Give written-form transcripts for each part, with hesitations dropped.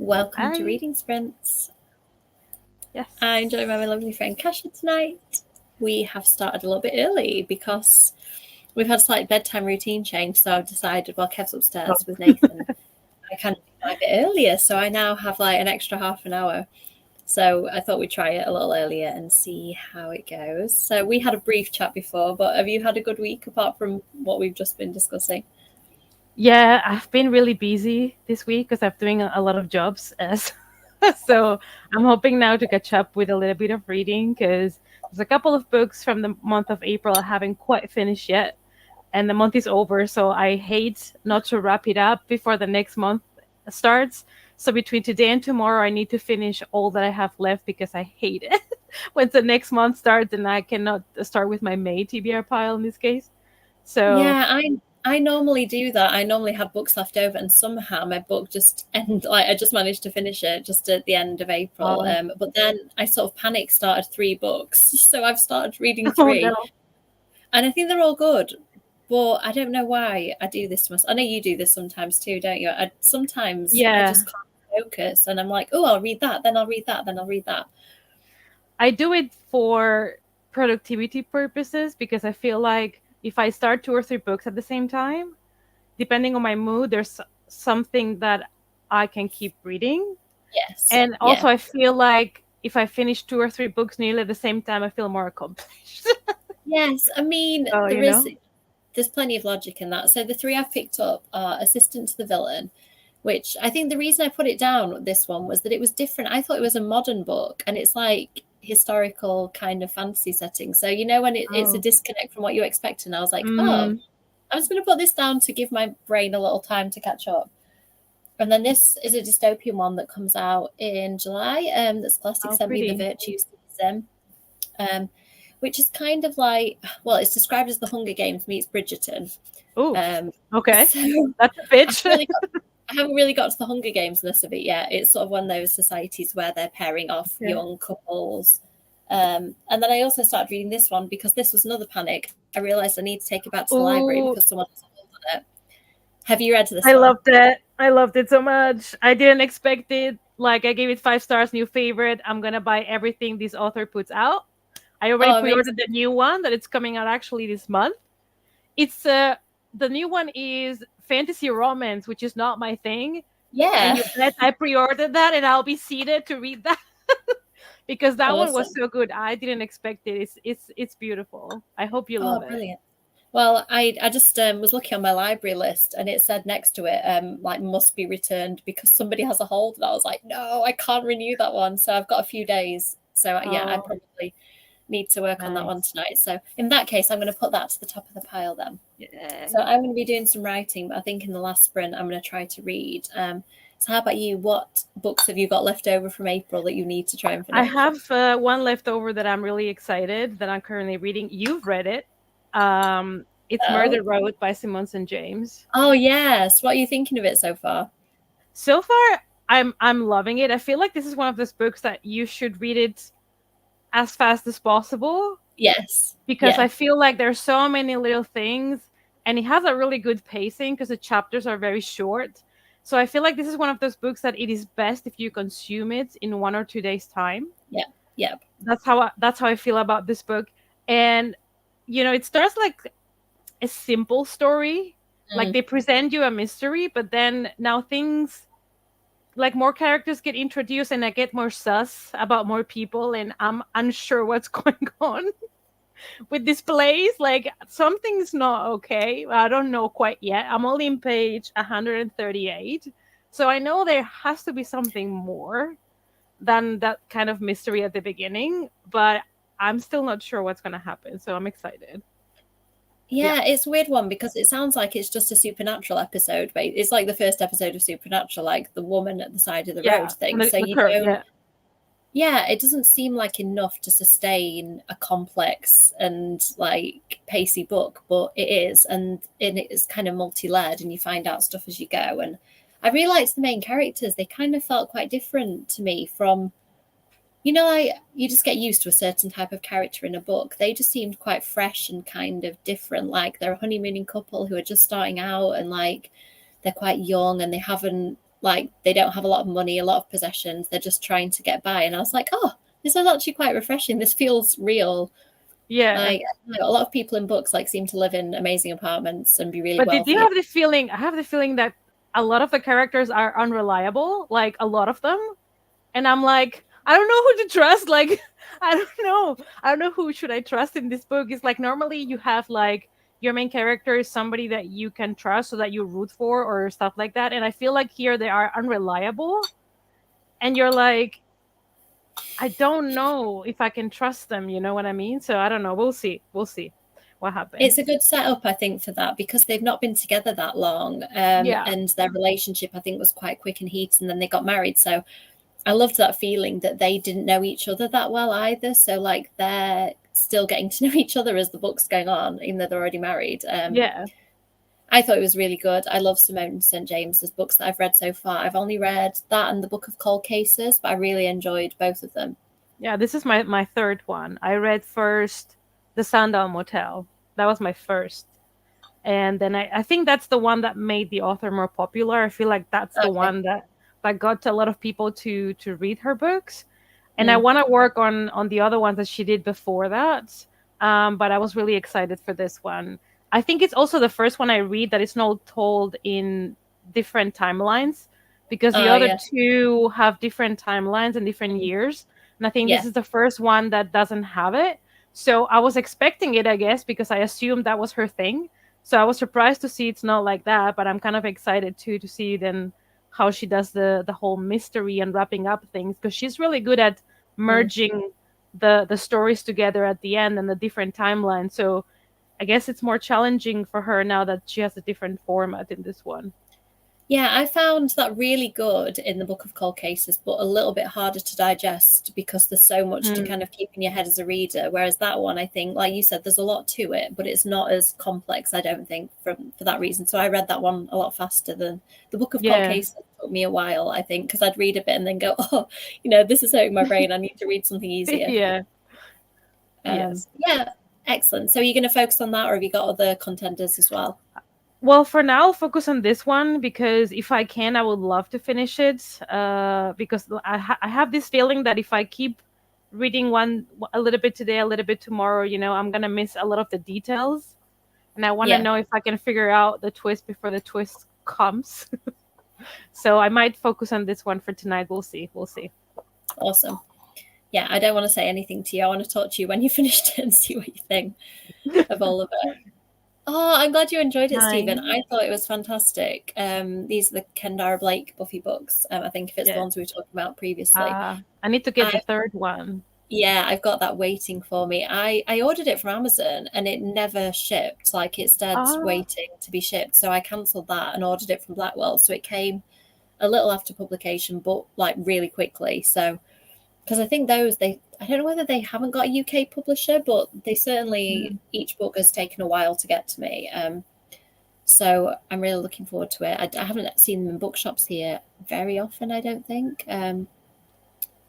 Welcome to Hi. Reading Sprints. Yes. I'm joined by my lovely friend Kasha tonight. We have started a little bit early because we've had a slight bedtime routine change. So I've decided, while Kev's upstairs with Nathan, I can do a bit earlier. So I now have like an extra half an hour. So I thought we'd try it a little earlier and see how it goes. So we had a brief chat before, but have you had a good week apart from what we've just been discussing? Yeah, I've been really busy this week because I'm doing a lot of jobs. So I'm hoping now to catch up with a little bit of reading because there's a couple of books from the month of April I haven't quite finished yet. And the month is over, so I hate not to wrap it up before the next month starts. So between today and tomorrow, I need to finish all that I have left because I hate it when the next month starts and I cannot start with my May TBR pile in this case. So Yeah, I normally do that. I normally have books left over, and somehow my book just I just managed to finish it just at the end of April. um, But then I sort of panic started 3 books, so I've started reading oh no. 3, and I think they're all good. But I don't know why I do this to myself. I know you do this sometimes too, don't you? Sometimes I Yeah, just can't focus, and I'm like, oh, I'll read that, then I'll read that, then I'll read that. I do it for productivity purposes because I feel like if I start 2 or 3 books at the same time, depending on my mood, there's something that I can keep reading. Yes, And yeah. also, I feel like if I finish 2 or 3 books nearly at the same time, I feel more accomplished. Yes, I mean, So, there's plenty of logic in that. So the 3 I've picked up are Assistant to the Villain, which I think the reason I put it down, this one, was that it was different. I thought it was a modern book, and it's like historical kind of fantasy setting. So, when it's a oh, disconnect from what you expect, and I was like, oh, mm, I'm just going to put this down to give my brain a little time to catch up. And then this is a dystopian one that comes out in July. That's Scholastic how sent me, The pretty. Virtue Season. Which is kind of like, well, it's described as the Hunger Games meets Bridgerton. Oh, okay. So That's a I pitch. haven't really got to the Hunger Games-ness of it yet. It's sort of one of those societies where they're pairing off Okay. young couples. And then I also started reading this one because this was another panic. I realised I need to take it back to the library Oh, because someone has a hold on it. Have you read this I one? loved it. I loved it so much. I didn't expect it. Like, I gave it 5 stars, new favorite. I'm going to buy everything this author puts out. I already Oh, amazing. pre-ordered the new one that it's coming out actually this month. It's the new one is fantasy romance, which is not my thing. And Yeah. you bet I pre-ordered that and I'll be seated to read that because that one was Awesome. so good. I didn't expect it. It's beautiful. I hope you Oh, love it. brilliant. Well, I just was looking on my library list, and it said next to it, like, must be returned because somebody has a hold. And I was like, no, I can't renew that one. So I've got a few days. So yeah, I Oh, probably need to work on that one nice. tonight. So in that case, I'm going to put that to the top of the pile then. Yeah. So I'm going to be doing some writing, but I think in the last sprint, I'm going to try to read. So how about you? What books have you got left over from April that you need to try and I finish? have one left over that I'm really excited that I'm currently reading. You've read it. It's Oh, Murder Road by Simmons and James. oh yes. What are you thinking of it so far? So far, I'm loving it. I feel like this is one of those books that you should read it as fast as possible Yes. because Yeah. I feel like there's so many little things and it has a really good pacing because the chapters are very short. So I feel like this is one of those books that it is best if you consume it in 1 or 2 days time. Yeah. Yeah. That's how I feel about this book. And it starts like a simple story. Like Mm. they present you a mystery, but then now things like more characters get introduced and I get more sus about more people and I'm unsure what's going on with this place. Like something's not okay. I don't know quite yet. I'm only in page 138. So I know there has to be something more than that kind of mystery at the beginning, but I'm still not sure what's going to happen. So I'm excited. Yeah. Yeah, it's a weird one because it sounds like it's just a Supernatural episode, but it's like the first episode of Supernatural, like the woman at the side of the road Yeah. thing. So you don't, Yeah. yeah, it doesn't seem like enough to sustain a complex and like pacey book, but it is, and it is kind of multi-layered, and you find out stuff as you go. And I really liked the main characters; they kind of felt quite different to me from, like, you just get used to a certain type of character in a book. They just seemed quite fresh and kind of different. Like they're a honeymooning couple who are just starting out, and like they're quite young, and they haven't like they don't have a lot of money, a lot of possessions. They're just trying to get by. And I was like, oh, this is actually quite refreshing. This feels real. Yeah. Like a lot of people in books like seem to live in amazing apartments and be really But wealthy. did you have this feeling? I have the feeling that a lot of the characters are unreliable, like a lot of them. And I'm like, I don't know who to trust. Like, I don't know who should I trust in this book. It's like normally you have like your main character is somebody that you can trust so that you root for or stuff like that. And I feel like here they are unreliable. And you're like, I don't know if I can trust them. You know what I mean? So I don't know. We'll see. We'll see what happens. It's a good setup, I think, for that because they've not been together that long. And their relationship, I think, was quite quick and heated, and then they got married. So I loved that feeling that they didn't know each other that well either. So like they're still getting to know each other as the book's going on, even though they're already married. I thought it was really good. I love Simone St. James's books that I've read so far. I've only read that and the Book of Cold Cases, but I really enjoyed both of them. Yeah, this is my third one. I read first The Sundown Motel. That was my first. And then I think that's the one that made the author more popular. I feel like that's the one that got a lot of people to read her books. And I want to work on the other ones that she did before that. But I was really excited for this one. I think it's also the first one I read that is not told in different timelines because the other two have different timelines and different years. And I think this is the first one that doesn't have it. So I was expecting it, I guess, because I assumed that was her thing. So I was surprised to see it's not like that, but I'm kind of excited too to see then how she does the whole mystery and wrapping up things because she's really good at merging the stories together at the end and the different timelines. So I guess it's more challenging for her now that she has a different format in this one. Yeah, I found that really good in the Book of Cold Cases, but a little bit harder to digest because there's so much to kind of keep in your head as a reader. Whereas that one, I think, like you said, there's a lot to it, but it's not as complex, I don't think, for that reason. So I read that one a lot faster than the Book of Cold Cases. Took me a while, I think, because I'd read a bit and then go, oh, this is hurting my brain. I need to read something easier. Yeah, excellent. So are you going to focus on that or have you got other contenders as well? Well, for now, I'll focus on this one because if I can, I would love to finish it. Because I have this feeling that if I keep reading one a little bit today, a little bit tomorrow, I'm gonna miss a lot of the details, and I want to know if I can figure out the twist before the twist comes. So I might focus on this one for tonight. We'll see. Awesome. Yeah, I don't want to say anything to you. I want to talk to you when you finished it and see what you think of all of it. Oh, I'm glad you enjoyed it, Stephen. I thought it was fantastic. These are the Kendara Blake Buffy books. I think if it's the ones we were talking about previously. I need to get the third one. Yeah, I've got that waiting for me. I ordered it from Amazon and it never shipped. Like it's dead waiting to be shipped. So I cancelled that and ordered it from Blackwell. So it came a little after publication, but like really quickly. So because I think I don't know whether they haven't got a UK publisher, but they certainly each book has taken a while to get to me. So I'm really looking forward to it. I haven't seen them in bookshops here very often, I don't think. I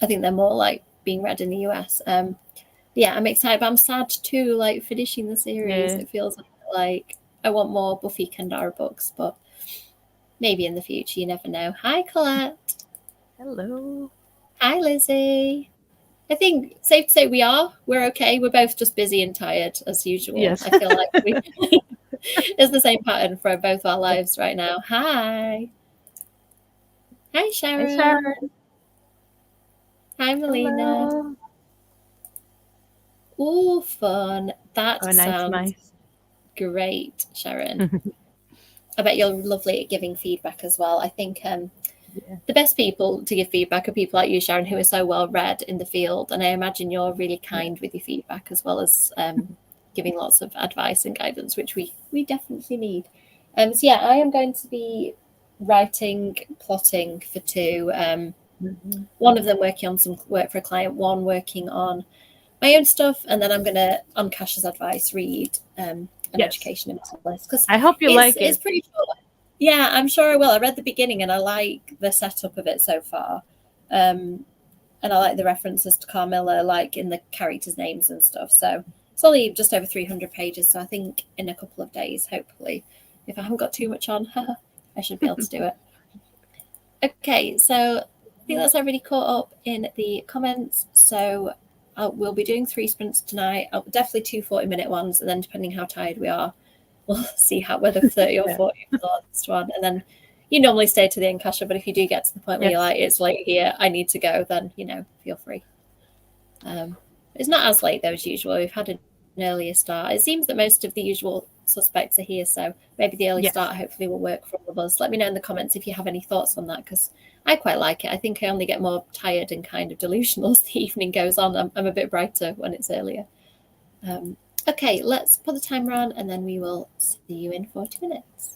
think they're more like being read in the US. Yeah, I'm excited, but I'm sad too, like finishing the series. It feels like I want more Buffy Kendara books, but maybe in the future, you never know. Hi, Colette. Hello. Hi, Lizzie. I think safe to say we're okay. We're both just busy and tired as usual. Yes. I feel like it's the same pattern for both our lives right now. Hi. Hi, Sharon. Hi, Sharon. Hi, Melina. Oh, fun. That sounds great, Sharon. I bet you're lovely at giving feedback as well. I think the best people to give feedback are people like you, Sharon, who are so well read in the field. And I imagine you're really kind with your feedback as well as giving lots of advice and guidance, which we definitely need. So yeah, I am going to be plotting for two. One of them working on some work for a client, one working on my own stuff, and then I'm going to, on Kash's advice, read an education mentalist. Because I hope you like it. It's pretty short. Yeah, I'm sure I will. I read the beginning and I like the setup of it so far. And I like the references to Carmilla, like in the characters' names and stuff. So it's only just over 300 pages. So I think in a couple of days, hopefully, if I haven't got too much on, I should be able to do it. Okay, so I think that's everybody caught up in the comments. So we'll be doing 3 sprints tonight. Definitely 2 40-minute ones, and then depending how tired we are, we'll see whether 30 or 40 for the last one. And then you normally stay to the end, Kasha, but if you do get to the point where you're like, it's late here, I need to go, then, feel free. It's not as late though as usual. We've had an earlier start. It seems that most of the usual suspects are here, so maybe the early start hopefully will work for all of us. Let me know in the comments if you have any thoughts on that, because I quite like it. I think I only get more tired and kind of delusional as the evening goes on. I'm a bit brighter when it's earlier. Okay, let's put the timer on and then we will see you in 40 minutes.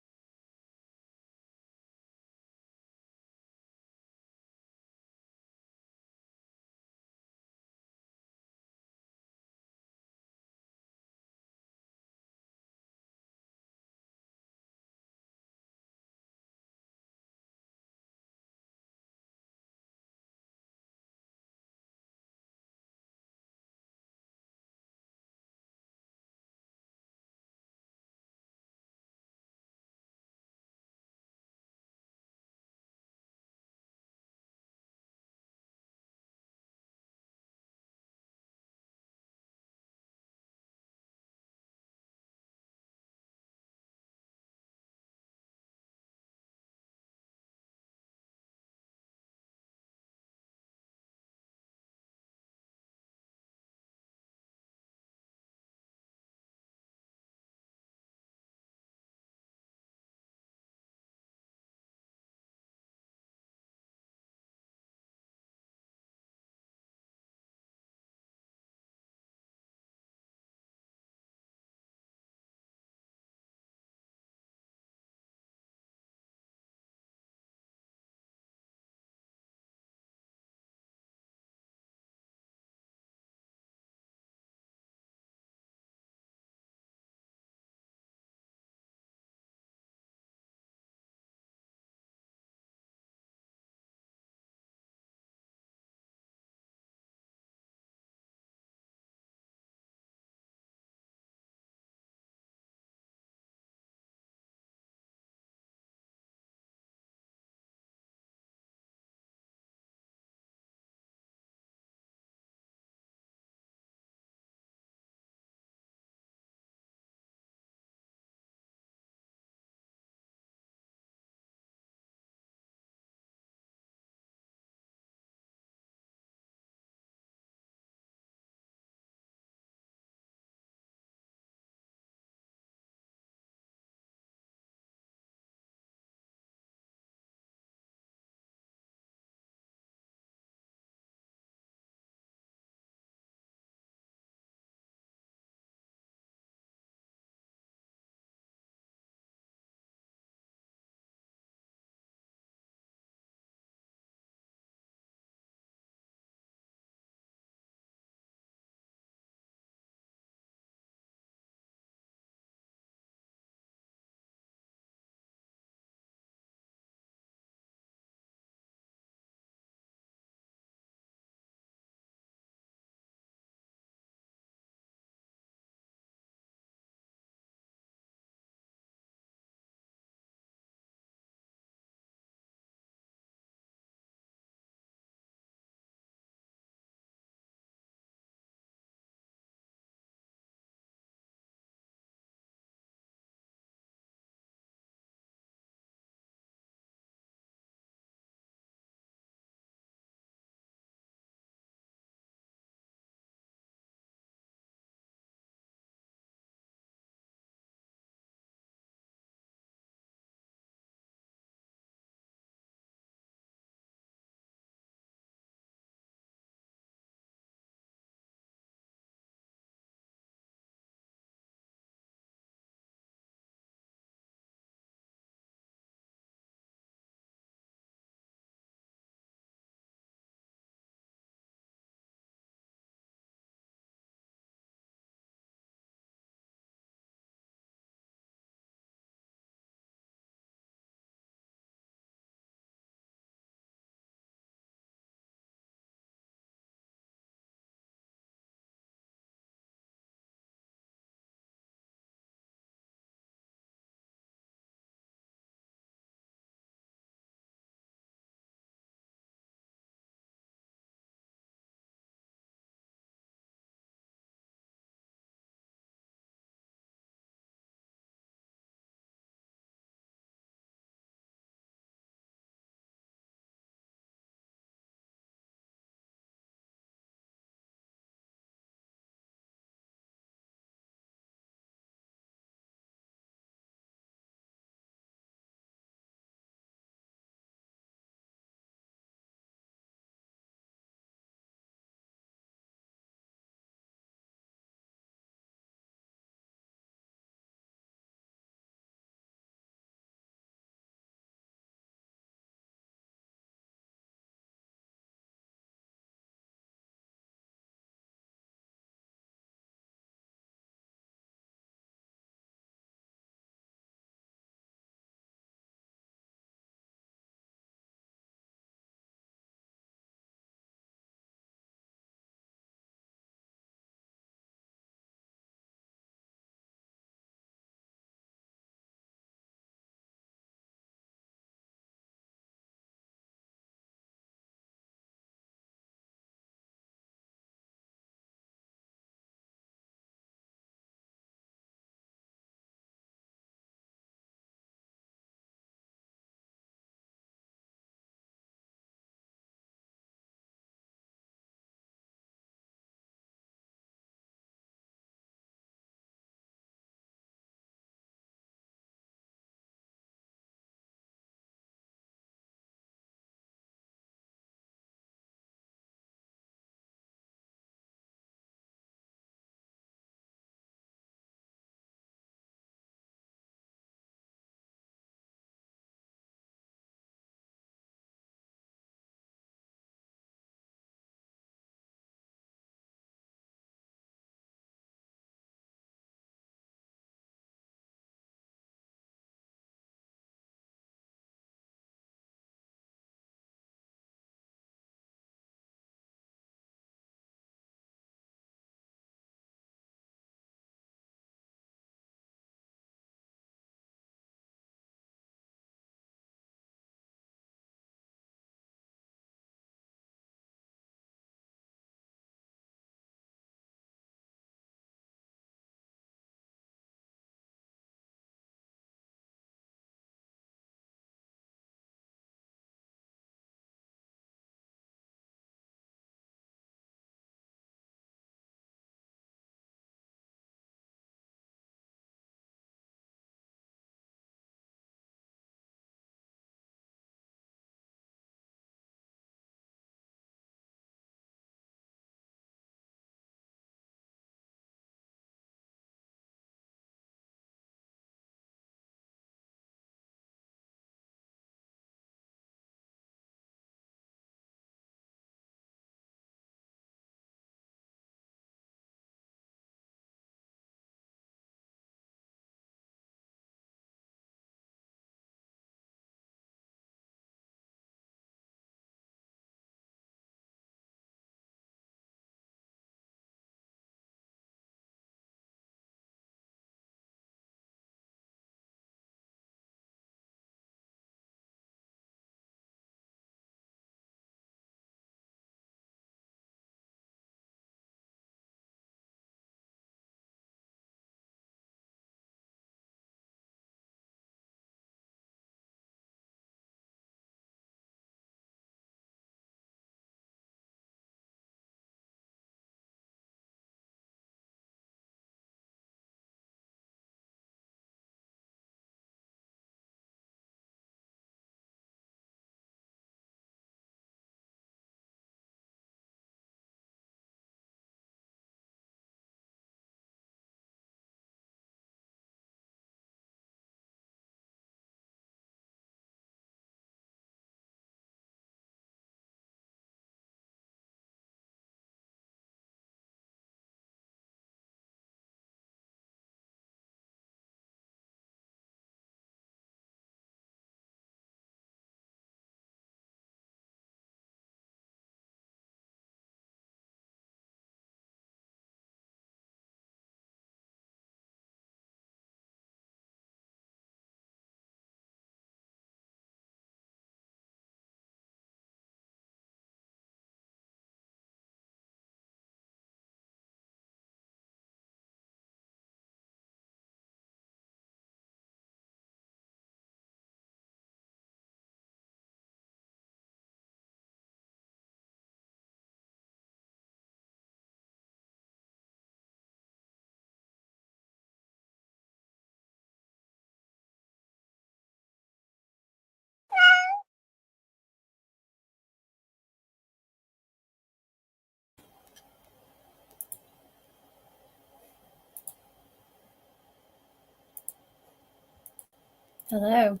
Hello.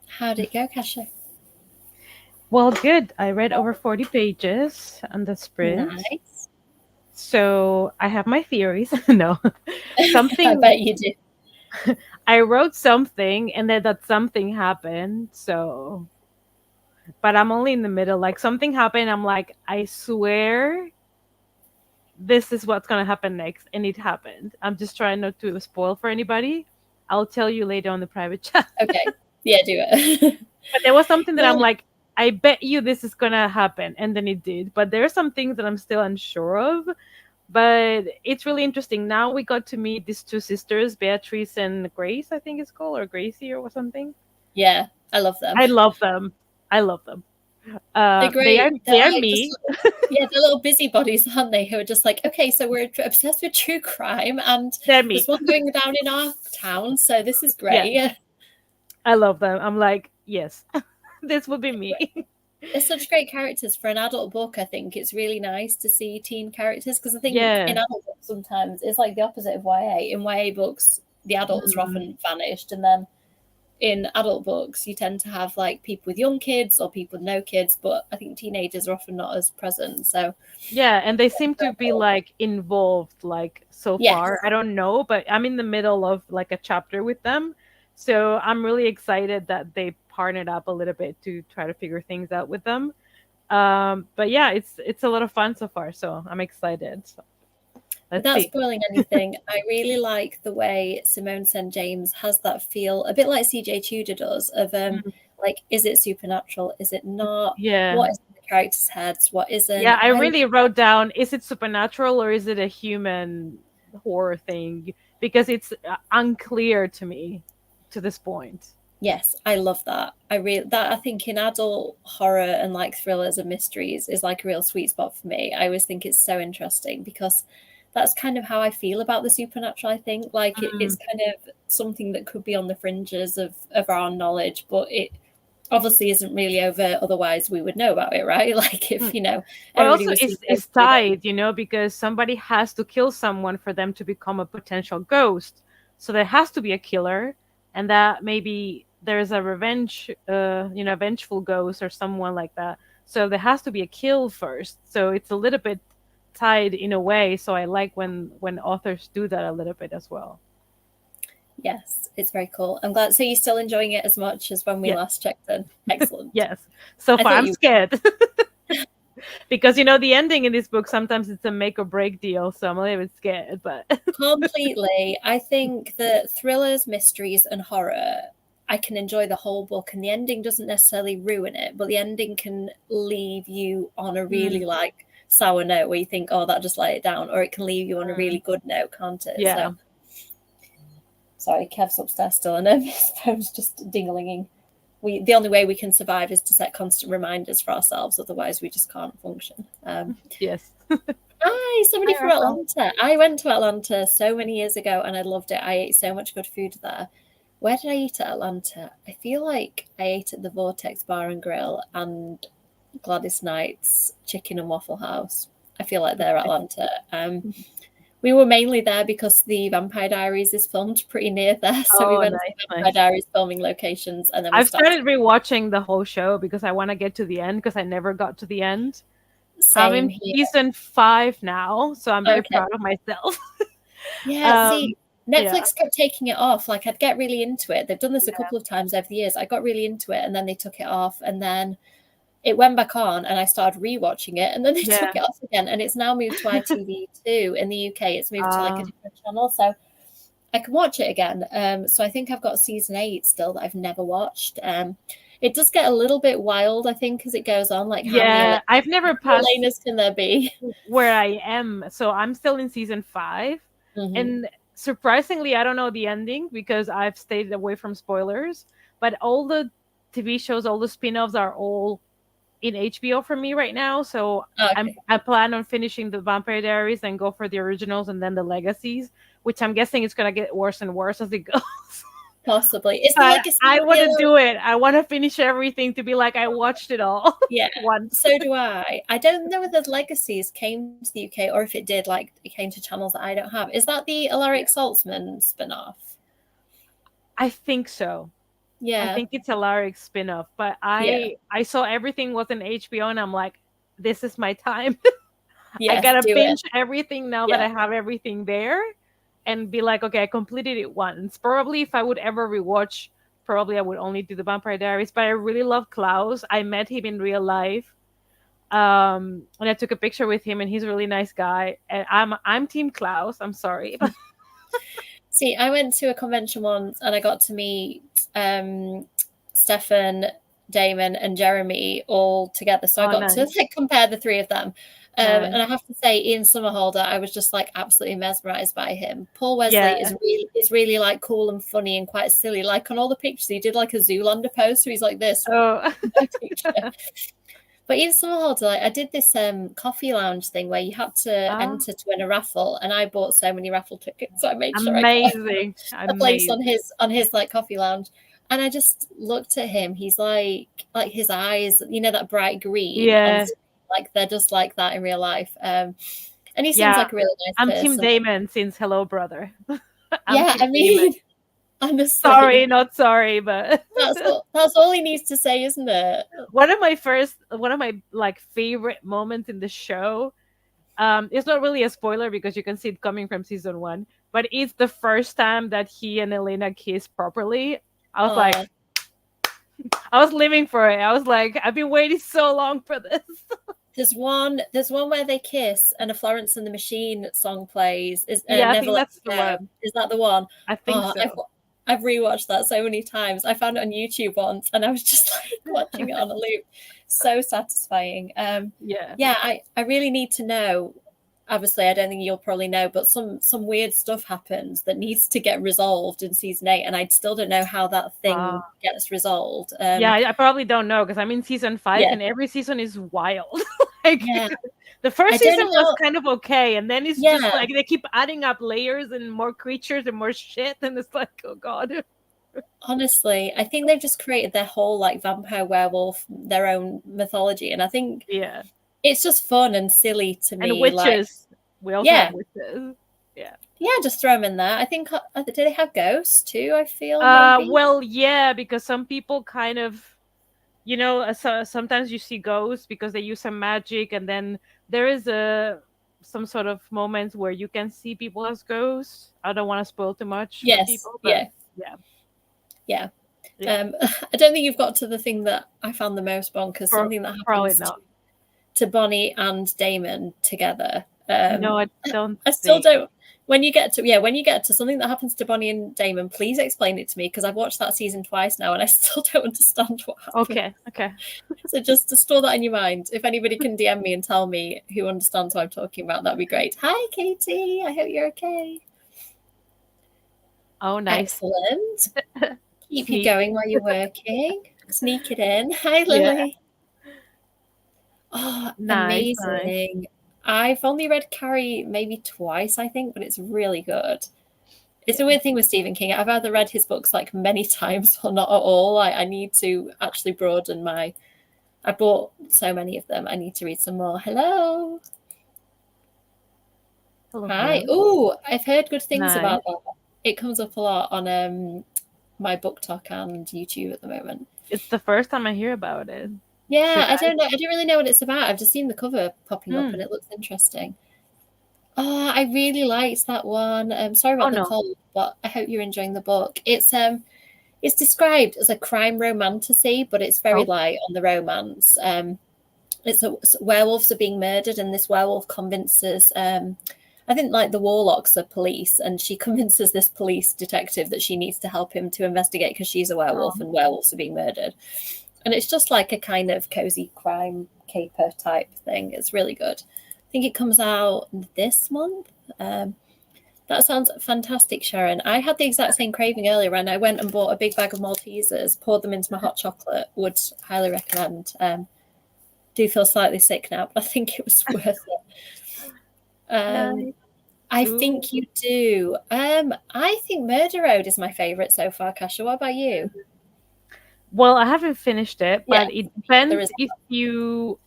How did it go, Kasha? Well, good. I read over 40 pages on the sprint. Nice. So I have my theories. No, I something, bet you do. I wrote something and then that something happened. So, but I'm only in the middle. Like something happened. I'm like, I swear this is what's going to happen next. And it happened. I'm just trying not to spoil for anybody. I'll tell you later on the private chat. Okay. Yeah, do it. But there was something that I'm Well, like, I bet you this is gonna happen, and then it did. But there are some things that I'm still unsure of. But it's really interesting. Now we got to meet these two sisters, Beatrice and Grace, I think it's called, or Gracie or something. yeah, I love them. I love them. I love them. They're great. They are like me. yeah, they're little busybodies, aren't they? Who are just like, okay, so we're obsessed with true crime, and They're me. there's one going down in our town, so this is great. Yeah. I love them. I'm like, yes, this would be me. They're such great characters for an adult book. I think it's really nice to see teen characters, because I think Yeah. in adult books sometimes it's like the opposite of YA. In YA books, the adults are often vanished, and then in adult books you tend to have like people with young kids or people with no kids, but I think teenagers are often not as present. So yeah, and they seem to be like involved like so Yes. far. I don't know, but I'm in the middle of like a chapter with them. So I'm really excited that they partnered up a little bit to try to figure things out with them. But yeah, it's a lot of fun so far, so I'm excited. So, let's without see. spoiling anything, I really like the way Simone St. James has that feel, a bit like CJ Tudor does, of like, is it supernatural? Is it not? Yeah. What is in the characters' heads? What isn't? Yeah, I really wrote down, is it supernatural or is it a human horror thing? Because it's unclear to me to this point. Yes, I love that. I think in adult horror and like thrillers and mysteries is like a real sweet spot for me. I always think it's so interesting because that's kind of how I feel about the supernatural. I think like it's kind of something that could be on the fringes of our knowledge, but it obviously isn't really overt, otherwise we would know about it, right? Like if but also it's tied, because somebody has to kill someone for them to become a potential ghost, so there has to be a killer, and that maybe there's a revenge vengeful ghost or someone like that, so there has to be a kill first, so it's a little bit tied in a way. So I like when authors do that a little bit as well. Yes, it's very cool. I'm glad. So you're still enjoying it as much as when we last checked in? Excellent. Yes. So far I'm scared. Because the ending in this book, sometimes it's a make or break deal, so I'm a little bit scared. But completely. I think that thrillers, mysteries, and horror, I can enjoy the whole book, and the ending doesn't necessarily ruin it, but the ending can leave you on a really like sour note where you think, oh, that just let it down, or it can leave you on a really good note, can't it? Yeah. So, sorry, Kev's upstairs still, and his phone's just ding-a-linging. The only way we can survive is to set constant reminders for ourselves, otherwise we just can't function. Yes. Hi, somebody from Atlanta. I went to Atlanta so many years ago and I loved it. I ate so much good food there. Where did I eat at Atlanta? I feel like I ate at the Vortex Bar and Grill and Gladys Knight's Chicken and Waffle House. I feel like they're Atlanta. We were mainly there because the Vampire Diaries is filmed pretty near there. So we went to the Vampire Diaries filming locations. And then I've started rewatching the whole show because I want to get to the end, because I never got to the end. I'm in season 5 now, so I'm very proud of myself. Yeah, see, Netflix kept taking it off. Like, I'd get really into it. They've done this a couple of times over the years. I got really into it, and then they took it off, and then it went back on, and I started rewatching it, and then they took it off again, and it's now moved to ITV2 in the UK. It's moved to like a different channel, so I can watch it again. So I think I've got season 8 still that I've never watched. It does get a little bit wild, I think, as it goes on. Like, I've never passed. How many Elenas can there be? Where I am, so I'm still in season 5, and surprisingly, I don't know the ending because I've stayed away from spoilers. But all the TV shows, all the spin-offs are all in HBO for me right now. So I plan on finishing the Vampire Diaries and go for the originals and then the legacies, which I'm guessing it's gonna get worse and worse as it goes. Possibly. I want to do it. I want to finish everything to be like, I watched it all. Yeah. Once. So do I. I don't know whether Legacies came to the UK or if it did, like it came to channels that I don't have. Is that the Alaric Saltzman spin-off? I think so. I Yeah, think it's a Larry spin-off, but yeah, I saw everything was in HBO, and I'm like, this is my time. I yes, gotta do it. binge everything now that Yeah. I have everything there, and be like, okay, I completed it once. Probably if I would ever rewatch, probably I would only do the Vampire Diaries. But I really love Klaus. I met him in real life, and I took a picture with him, and he's a really nice guy. And I'm Team Klaus. I'm sorry, but See, I went to a convention once and I got to meet Stefan, Damon, and Jeremy all together. So I oh, got to nice, like compare the three of them. nice. And I have to say, Ian Somerhalder, I was just like absolutely mesmerized by him. Paul Wesley Yeah. is really like cool and funny and quite silly. Like on all the pictures, he did like a Zoolander pose, so he's like this. Oh, But Ian Somerhalder, like, I did this coffee lounge thing where you had to oh, enter to win a raffle, and I bought so many raffle tickets, so I made sure I got amazing, a place on amazing. his like coffee lounge. And I just looked at him. He's like his eyes, you know, that bright green on Yeah, screen, like they're just like that in real life. And he seems yeah. like a really I'm nice Team person. Damon since Hello Brother. I'm Yeah, Team I Damon. mean, Sorry, honestly, not sorry, but that's all he needs to say, isn't it? one of my like favorite moments in the show. It's not really a spoiler because you can see it coming from season one, but it's the first time that he and Elena kiss properly. I was like, Oh, I was living for it. I was like, I've been waiting so long for this. there's one where they kiss and a Florence and the Machine song plays. Is Yeah, I Never think Let that's Me the Go? one. Is that the one? I think Oh, so. I've rewatched that so many times. I found it on YouTube once, and I was just like watching it on a loop. So satisfying. Yeah. Yeah, I really need to know. Obviously, I don't think you'll probably know, but some weird stuff happens that needs to get resolved in season 8, and I still don't know how that thing gets resolved. Yeah, I probably don't know because I'm in season 5 Yeah, and every season is wild. Like yeah. the first I don't season was know. kind of okay, and then it's just Yeah, like they keep adding up layers and more creatures and more shit, and it's like, oh god. honestly, I think they've just created their whole like vampire werewolf, their own mythology, and I think Yeah. it's just fun and silly to And me. Like, witches. We also have yeah, witches. Yeah. yeah, just throw them in there. I think do they have ghosts too? I feel maybe. Well, yeah, because some people kind of, so sometimes you see ghosts because they use some magic, and then there is some sort of moments where you can see people as ghosts. I don't want to spoil too much for Yes, people, but yeah, yeah, yeah. yeah. I don't think you've got to the thing that I found the most bonkers. Something that Probably happens not. to Bonnie and Damon together. No, I don't I still think. don't. When you get to something that happens to Bonnie and Damon, please explain it to me because I've watched that season twice now and I still don't understand what happened. Okay. So just to store that in your mind. If anybody can DM me and tell me who understands what I'm talking about, that'd be great. Hi, Katie. I hope you're okay. Oh, nice. Excellent. Keep you Sneak. going while you're working. Sneak it in. Hi, Yeah. Lily. Oh, Nice. amazing. I've only read Carrie maybe twice, I think, but it's really good. It's a weird thing with Stephen King. I've either read his books like many times or not at all. I need to actually broaden my. I bought so many of them. I need to read some more. Hello. Hello, Hi. hello. Oh, I've heard good things Nice. about that. It comes up a lot on my book talk and YouTube at the moment. It's the first time I hear about it. Yeah, I don't know. I don't really know what it's about. I've just seen the cover popping up Hmm. and it looks interesting. Oh, I really liked that one. Sorry about the cold, but I hope you're enjoying the book. It's described as a crime romantasy, but it's very light on the romance. Werewolves are being murdered, and this werewolf convinces I think like the Warlocks are police, and she convinces this police detective that she needs to help him to investigate because she's a werewolf and werewolves are being murdered. And it's just like a kind of cozy crime caper type thing. It's really good. I think it comes out this month. That sounds fantastic, Sharon. I had the exact same craving earlier and I went and bought a big bag of Maltesers, poured them into my hot chocolate. Would highly recommend. Do feel slightly sick now, but I think it was worth it. I think you do. I think Murder Road is my favourite so far, Kasha. What about you? Well, I haven't finished it, but it depends is- if you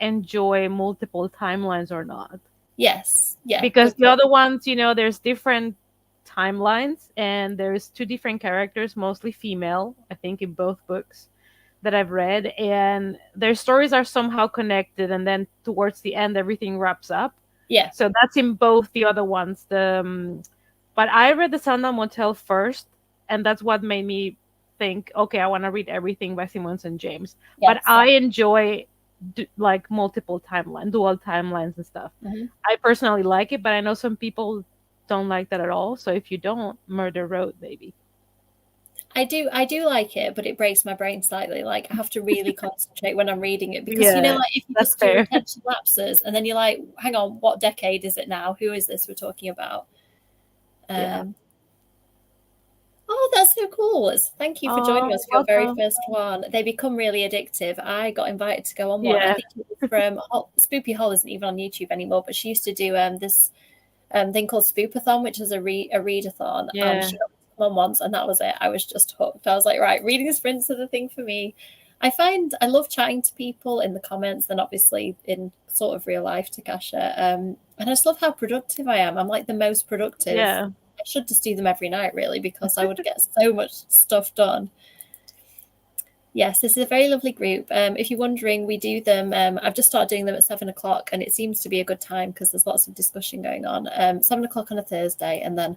enjoy multiple timelines or not. Yes. Yeah. Because the other ones, there's different timelines, and there's two different characters, mostly female, I think, in both books that I've read, and their stories are somehow connected, and then towards the end, everything wraps up. Yeah. So that's in both the other ones. But I read the Sundown Motel first, and that's what made me think, okay, I want to read everything by Simmons and James. Yes. But I enjoy like multiple dual timelines and stuff. Mhm. I personally like it, but I know some people don't like that at all. So if you don't, Murder Road, baby. I do like it, but it breaks my brain slightly. Like I have to really concentrate when I'm reading it because you know, like if you just do attention lapses and then you're like, hang on, what decade is it now? Who is this we're talking about? Oh, that's so cool. Thank you for joining us for your very first one. They become really addictive. I got invited to go on one. I think it was from Spoopy Hall isn't even on YouTube anymore, but she used to do this thing called Spoopathon, which is a readathon. She got me to come on once, and that was it. I was just hooked. I was like, right, reading sprints are the thing for me. I love chatting to people in the comments, and obviously in sort of real life to Kasia. And I just love how productive I am. I'm like the most productive. Yeah. I should just do them every night, really, because I would get so much stuff done. Yes, this is a very lovely group. If you're wondering, we do them. I've just started doing them at 7:00, and it seems to be a good time because there's lots of discussion going on. 7:00 on a Thursday, and then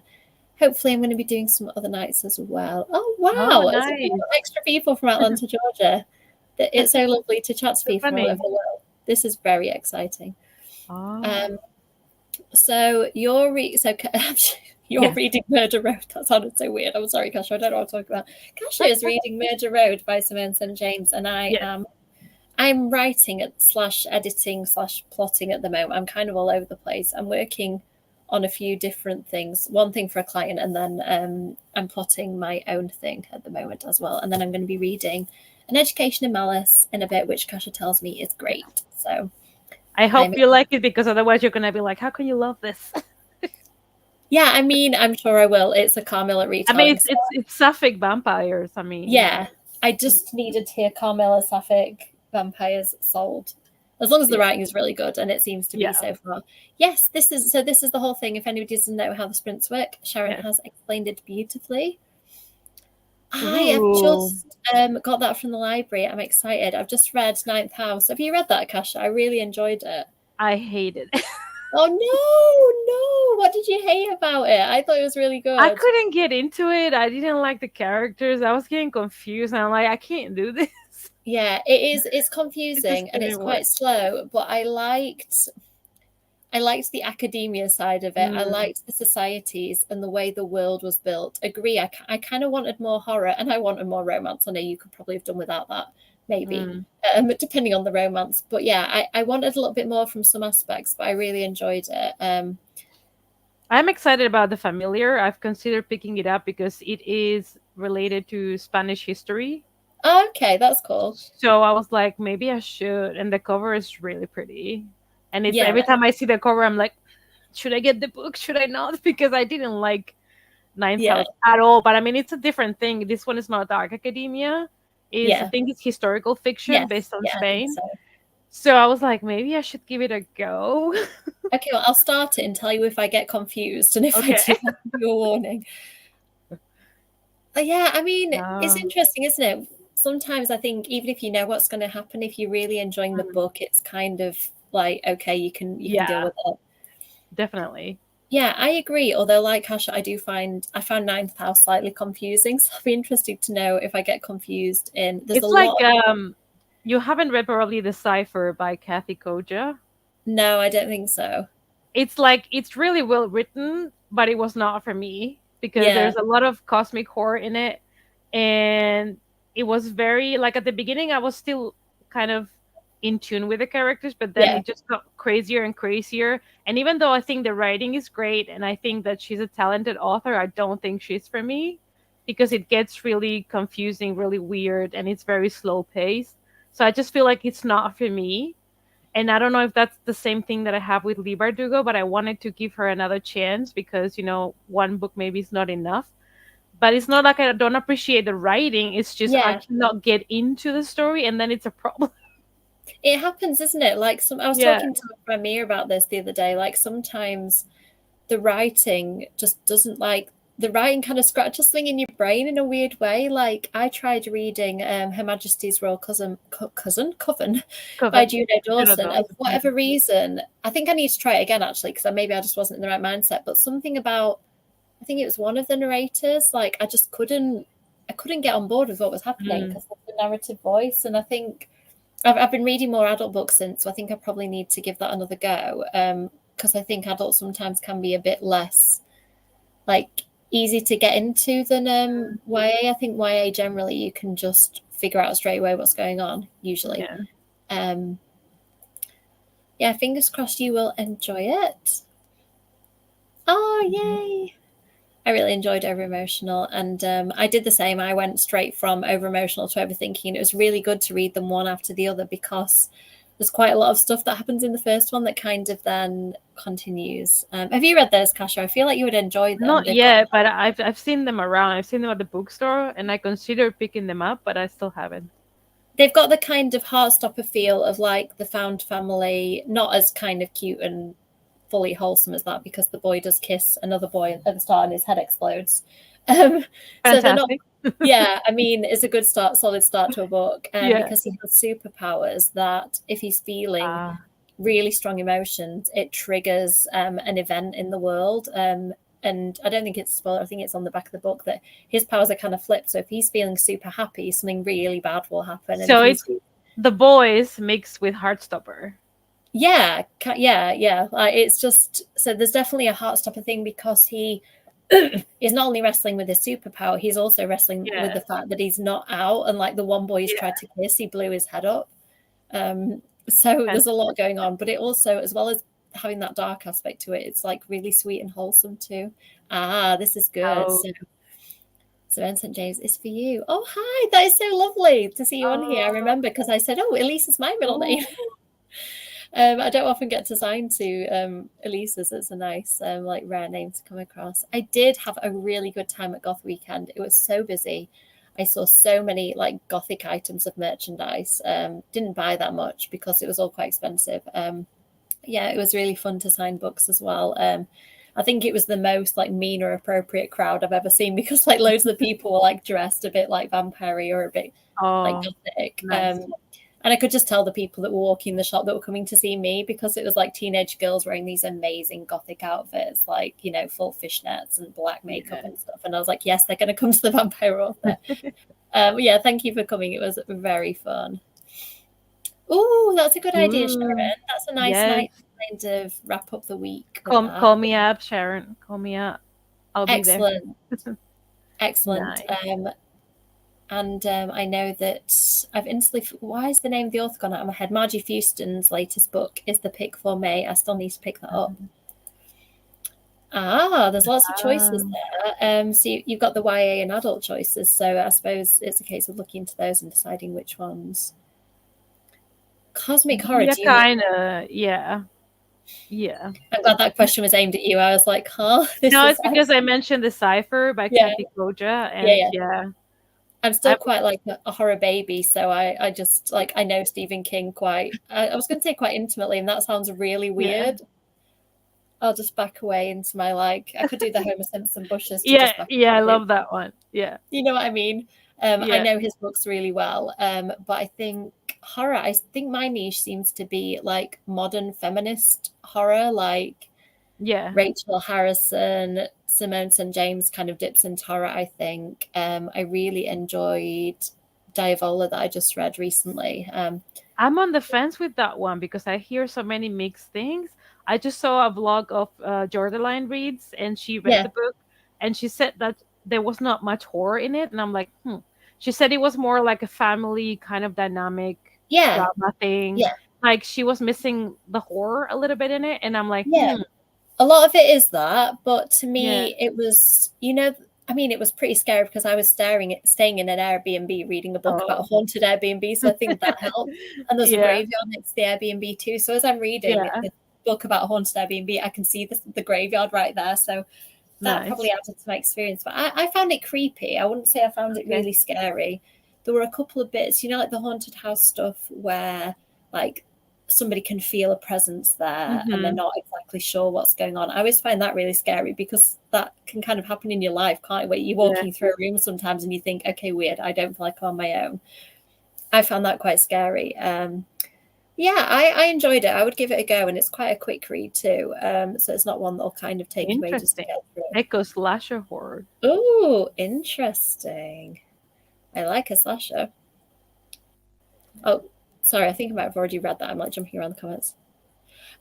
hopefully I'm going to be doing some other nights as well. Oh, wow. Oh, nice. Extra people from Atlanta, Georgia. It's so lovely to chat to people from all over the world. This is very exciting. So you're reading Murder Road. That sounded so weird. I'm sorry, Kasia. I don't know what I'm talking about. Kasia is reading Murder Road by Simone St. James, and I'm writing / editing / plotting at the moment. I'm kind of all over the place. I'm working on a few different things. One thing for a client, and then I'm plotting my own thing at the moment as well. And then I'm going to be reading An Education in Malice in a bit, which Kasia tells me is great. So I hope you like it, because otherwise you're going to be like, how can you love this? Yeah, I mean, I'm sure I will. It's a Carmilla retelling. I mean, it's Sapphic vampires. I mean, yeah, I just needed to hear Carmilla Sapphic vampires sold. As long as the writing is really good, and it seems to be so far. Yes, this is the whole thing. If anybody doesn't know how the sprints work, Sharon has explained it beautifully. I have just got that from the library. I'm excited. I've just read Ninth House. Have you read that, Kasia? I really enjoyed it. I hated it. Oh, no. What did you hate about it? I thought it was really good. I couldn't get into it. I didn't like the characters. I was getting confused. And I'm like, I can't do this. Yeah, it is. It's confusing and it's quite slow, but I liked the academia side of it. I liked the societies and the way the world was built. Agree. I kind of wanted more horror, and I wanted more romance. I know you could probably have done without that, maybe, depending on the romance. But yeah, I wanted a little bit more from some aspects, but I really enjoyed it. I'm excited about The Familiar. I've considered picking it up because it is related to Spanish history. Okay, that's cool. So I was like, maybe I should. And the cover is really pretty. And it's every time I see the cover, I'm like, should I get the book? Should I not? Because I didn't like Ninth House at all. But I mean, it's a different thing. This one is not dark academia. I think it's historical fiction based on Spain. So I was like, maybe I should give it a go. Okay, well, I'll start it and tell you if I get confused. And if I do, I'll give you a warning. Yeah, I mean, it's interesting, isn't it? Sometimes I think even if you know what's going to happen, if you're really enjoying the book, it's kind of like, okay, you can deal with it. Definitely. Yeah, I agree. Although, like Kasia, I found Ninth House slightly confusing. So I'll be interested to know if I get confused in. It's like you haven't read probably The Cipher by Kathy Koja. No, I don't think so. It's like, it's really well written, but it was not for me because there's a lot of cosmic horror in it. And it was very, like, at the beginning, I was still kind of in tune with the characters, but then it just got crazier and crazier. And even though I think the writing is great and I think that she's a talented author, I don't think she's for me because it gets really confusing, really weird, and it's very slow paced. So I just feel like it's not for me. And I don't know if that's the same thing that I have with Leigh Bardugo, but I wanted to give her another chance because, you know, one book maybe is not enough. But it's not like I don't appreciate the writing. It's just I cannot get into the story, and then it's a problem. It happens, isn't it? Like I was talking to Ramir about this the other day. Like sometimes the writing just doesn't, like, the writing kind of scratches something in your brain in a weird way. Like I tried reading Her Majesty's Royal Coven by Juno Dawson. And for whatever reason, I think I need to try it again actually, because maybe I just wasn't in the right mindset. But something about, I think it was one of the narrators, like I just couldn't get on board with what was happening because of the narrative voice. And I think I've been reading more adult books since, so I think I probably need to give that another go, because I think adults sometimes can be a bit less like easy to get into than YA. I think YA generally you can just figure out straight away what's going on usually. Yeah, fingers crossed you will enjoy it. Oh, yay! I really enjoyed Over Emotional, and I did the same. I went straight from Over Emotional to Overthinking. It was really good to read them one after the other because there's quite a lot of stuff that happens in the first one that kind of then continues. Have you read those, Kasia? I feel like you would enjoy them. Not yet, but I've seen them around. I've seen them at the bookstore, and I consider picking them up, but I still haven't. They've got the kind of Heartstopper feel of like The Found Family, not as kind of cute and fully wholesome as that, because the boy does kiss another boy at the start and his head explodes. So they're not. Yeah, I mean, it's a good start, solid start to a book, because he has superpowers that if he's feeling really strong emotions, it triggers an event in the world. And I don't think it's a spoiler. I think it's on the back of the book that his powers are kind of flipped. So if he's feeling super happy, something really bad will happen. So it's the boys mixed with Heartstopper. Yeah. Like, it's just, so there's definitely a Heartstopper thing because he is not only wrestling with his superpower, he's also wrestling with the fact that he's not out. And like the one boy he's tried to kiss, he blew his head up. So there's a lot going on, but it also, as well as having that dark aspect to it, it's like really sweet and wholesome too. This is good. So Anne St. James is for you. Oh, hi, that is so lovely to see you on here. I remember because I said, Elise is my middle name. I don't often get to sign to Elise's. It's a nice like rare name to come across. I did have a really good time at Goth Weekend. It was so busy. I saw so many like Gothic items of merchandise. Didn't buy that much because it was all quite expensive. Yeah, it was really fun to sign books as well. I think it was the most like mean or appropriate crowd I've ever seen because like loads of the people were like dressed a bit like vampire or a bit like Gothic. Nice. And I could just tell the people that were walking the shop that were coming to see me because it was like teenage girls wearing these amazing Gothic outfits, like, you know, full fishnets and black makeup and stuff. And I was like, yes, they're going to come to the vampire author. Yeah, thank you for coming. It was very fun. Oh, that's a good idea, Sharon. That's a nice night to kind of wrap up the week. Call me up, Sharon. Call me up. I'll be there. Excellent. Nice. And I know that I've instantly, why is the name of the author gone out of my head? Margie Fuston's latest book is the pick for May. I still need to pick that up. There's lots of choices there. So you've got the YA and adult choices. So I suppose it's a case of looking into those and deciding which ones. Cosmic horror. Yeah. I'm glad that question was aimed at you. I was like, huh? No, it's because I mentioned The Cipher by Kathy Koja. And I'm still quite like a horror baby, so I just like, I know Stephen King quite, I was going to say quite intimately, and that sounds really weird. I'll just back away into my, like, I could do the Homer Simpson bushes. I love that one. Yeah. You know what I mean? I know his books really well, but I think horror, I think my niche seems to be like modern feminist horror, like Rachel Harrison, Simone St. James kind of dips into horror, I think. I really enjoyed Diavola that I just read recently. I'm on the fence with that one because I hear so many mixed things. I just saw a vlog of Jordaline Reads, and she read the book, and she said that there was not much horror in it. And I'm like, She said it was more like a family kind of dynamic drama thing. Yeah. Like she was missing the horror a little bit in it. And I'm like, A lot of it is that, but to me, it was, you know, I mean, it was pretty scary because I was staying in an Airbnb reading a book about a haunted Airbnb, so I think that helped. And there's a graveyard next to the Airbnb too. So as I'm reading the book about a haunted Airbnb, I can see the graveyard right there. So that probably added to my experience. But I found it creepy. I wouldn't say I found it really scary. There were a couple of bits, you know, like the haunted house stuff where like somebody can feel a presence there and they're Mhm. not exactly sure what's going on. I always find that really scary because that can kind of happen in your life, can't it? Where you're Yeah. walking through a room sometimes and you think, okay, weird, I don't feel like I'm on my own. I found that quite scary. Yeah, I enjoyed it. I would give it a go, and it's quite a quick read too. So it's not one that'll kind of take you ages to Interesting. get through. Echo slasher horror. Oh, interesting. I like a slasher. Oh, sorry, I think I might have already read that. I'm like jumping around the comments.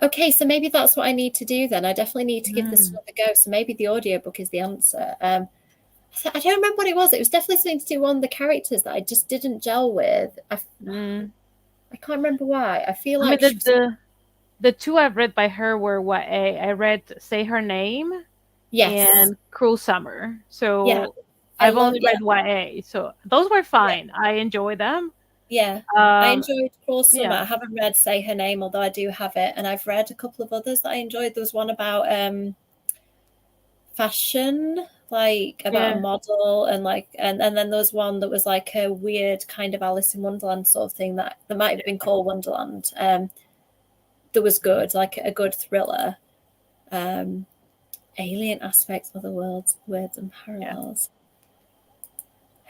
Okay, so maybe that's what I need to do then. I definitely need to give this Mm. another go. So maybe the audiobook is the answer. I don't remember what it was. It was definitely something to do with one of the characters that I just didn't gel with. Mm. I can't remember why. I feel I mean, like she was. the two I've read by her were YA. I read Say Her Name Yes. and Cruel Summer. Yeah. So I I've love. only Yeah. read YA. So those were Yeah. fine. I enjoy them. Yeah. I Um, enjoyed Cruel Summer. yeah, I haven't read Say Her Name, although I do have it, and I've read a couple of others that I enjoyed. There was one about fashion, like about a yeah. model, and then there was one that was like a weird kind of Alice in Wonderland sort of thing that might have been called Wonderland. That was good, like a good thriller. Um, Alien aspects of the world, words and Yeah. parallels.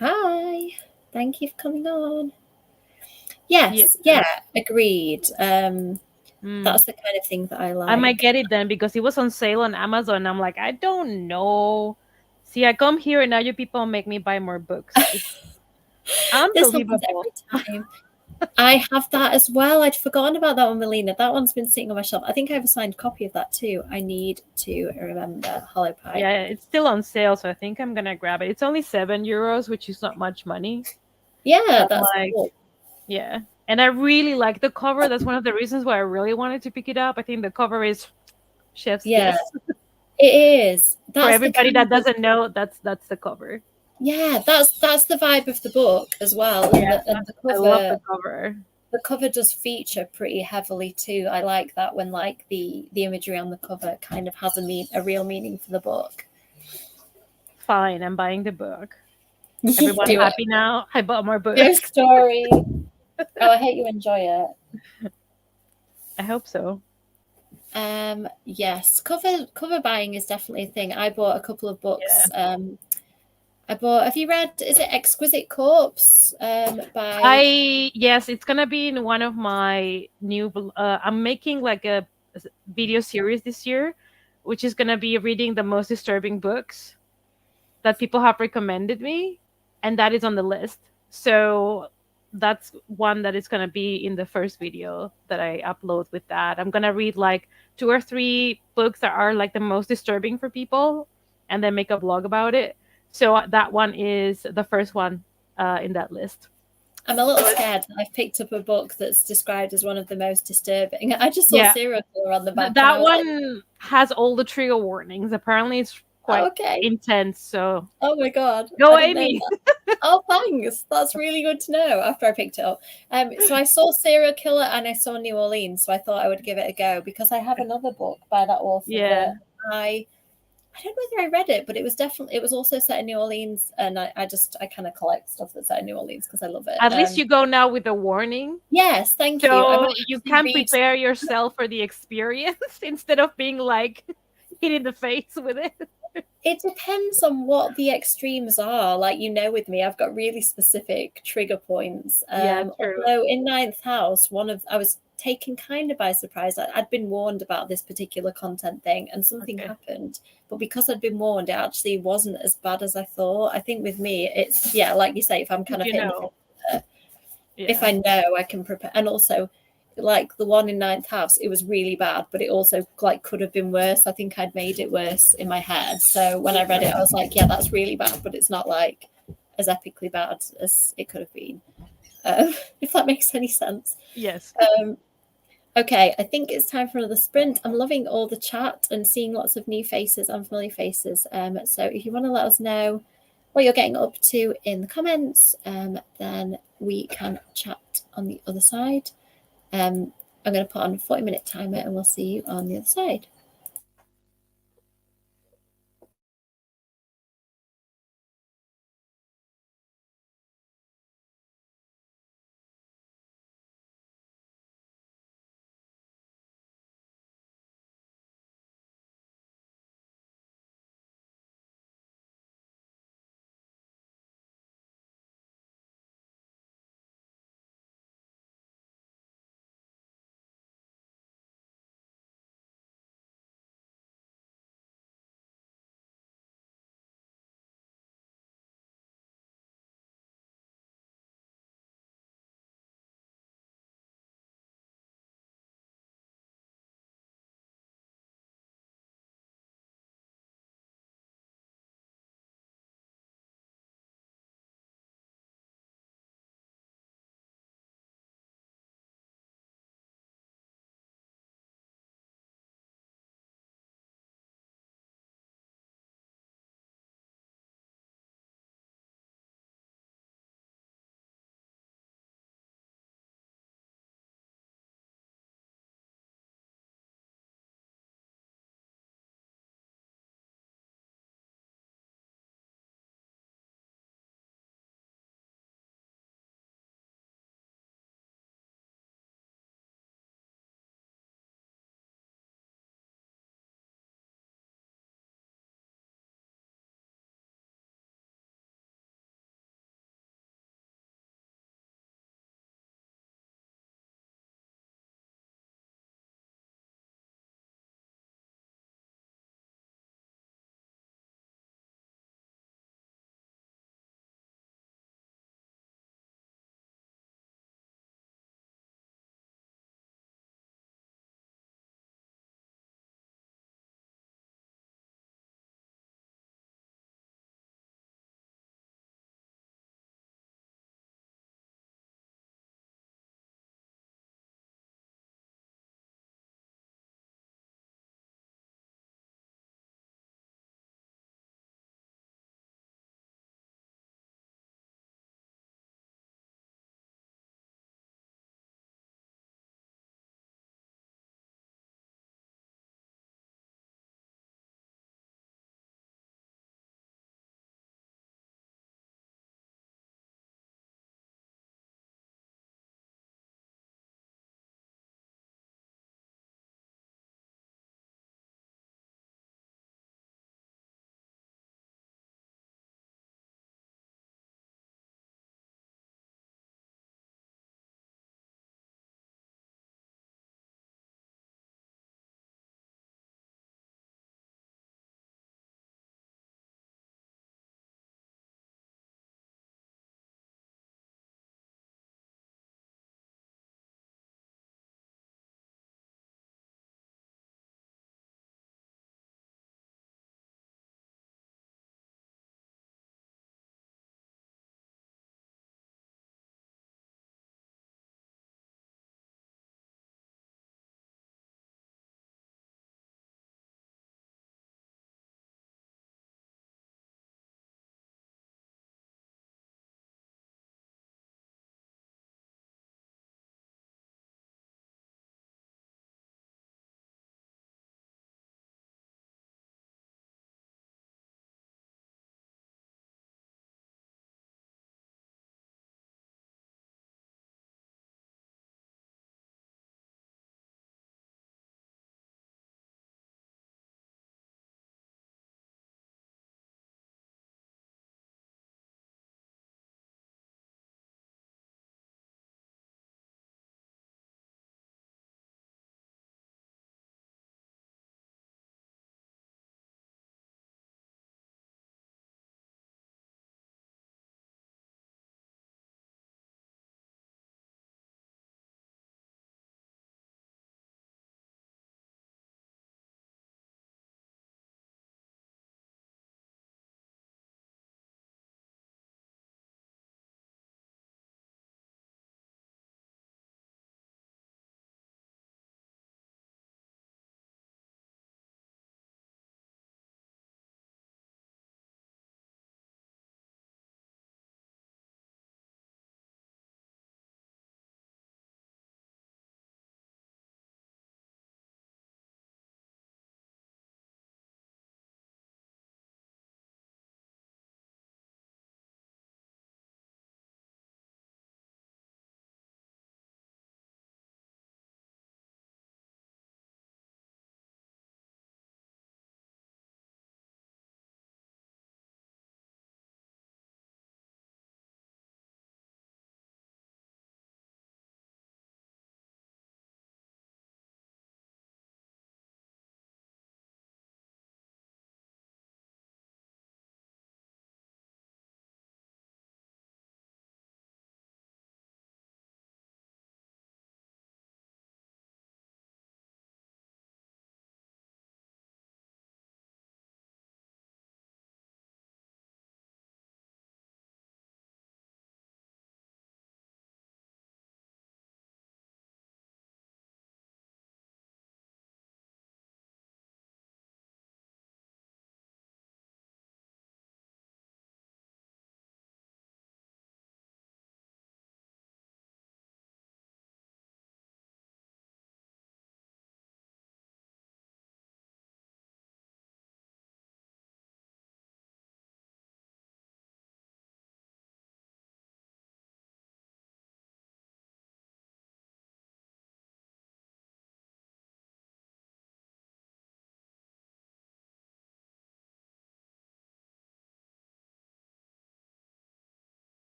Hi, thank you for coming on. Yeah. Yes, yeah, agreed. Mm. That's the kind of thing that I I might like. get it then because it was on sale on Amazon. I'm like, I don't know. See, I come here and now you people make me buy more books. It's This happens unbelievable. every time. I have that as well. I'd forgotten about that one, Melina. That one's been sitting on my shelf. I think I have a signed copy of that too. I need to remember Hollow Pie. Yeah, it's still on sale, so I think I'm gonna grab it. It's only €7, which is not much money. Yeah, So I'm that's like, cool. yeah. And I really like the cover. That's one of the reasons why I really wanted to pick it up. I think the cover is chef's Yeah, kiss. it is. For That's the everybody that kind of doesn't know, that's the cover. yeah. That's the vibe of the book as well, and Yeah, and I love the cover. the cover does feature pretty heavily too. I like that when like the imagery on the cover kind of has a real meaning for the book. Fine, I'm buying the book. Everyone Do it. happy now? I bought more Your books. story. Oh, I hope you enjoy it. I hope so. Yes, cover buying is definitely a thing. I bought a couple of Yeah. books. Have you read, is it Exquisite Corpse? By Yes, it's gonna be in one of my new. I'm making like a video series this year, which is gonna be reading the most disturbing books that people have recommended me, and that is on the list. So that's one that is gonna be in the first video that I upload with that. I'm gonna read like 2 or 3 books that are like the most disturbing for people, and then make a blog about it. So that one is the first one in that list. I'm a little scared that I've picked up a book that's described as one of the most disturbing. I just saw Yeah, serial killer on the back and I that was like, one has all the trigger warnings. Apparently, it's oh, quite okay. intense. So Oh my God. go, I didn't know Amy. that. Oh, thanks. That's really good to know after I picked it up. So I saw Serial Killer and I saw New Orleans, so I thought I would give it a go because I have another book by that author Yeah. that I don't know whether I read it, but it was also set in New Orleans, and I kind of collect stuff that's set in New Orleans because I love it. At least you go now with a warning, Yes, thank you. I so might you actually can read. prepare yourself for the experience instead of being like hit in the face with it. It depends on what the extremes are. Like, with me, I've got really specific trigger points. Yeah, true. Although in Ninth House, I was taken kind of by surprise. I'd been warned about this particular content thing and something Okay. happened. But because I'd been warned, it actually wasn't as bad as I thought. I think with me, it's, yeah, like you say, if I'm kind of hitting the face with it, if I know, I can prepare. And also, like the one in Ninth House, it was really bad, but it also like could have been worse. I think I'd made it worse in my head. So when I read it, I was like, yeah, that's really bad, but it's not like as epically bad as it could have been. If that makes any sense. Yes. Okay, I think it's time for another sprint. I'm loving all the chat and seeing lots of new faces, unfamiliar faces. So if you want to let us know what you're getting up to in the comments, then we can chat on the other side. I'm going to put on a 40-minute timer and we'll see you on the other side.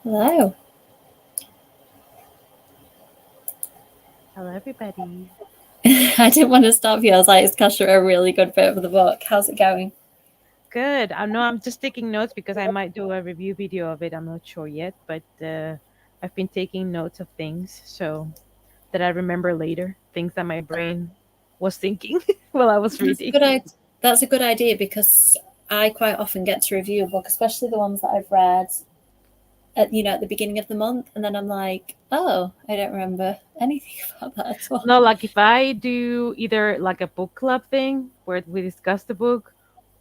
Hello. Hello, everybody. I didn't want to stop you. I was like, is Kasha a really good bit of the book? How's it going? Good. I know I'm just taking notes because I might do a review video of it. I'm not sure yet, but I've been taking notes of things so that I remember later, things that my brain was thinking while I was reading. That's a good idea because I quite often get to review a book, especially the ones that I've read at the beginning of the month, and then I'm like, oh, I don't remember anything about that at all. No, like if I do either like a book club thing where we discuss the book,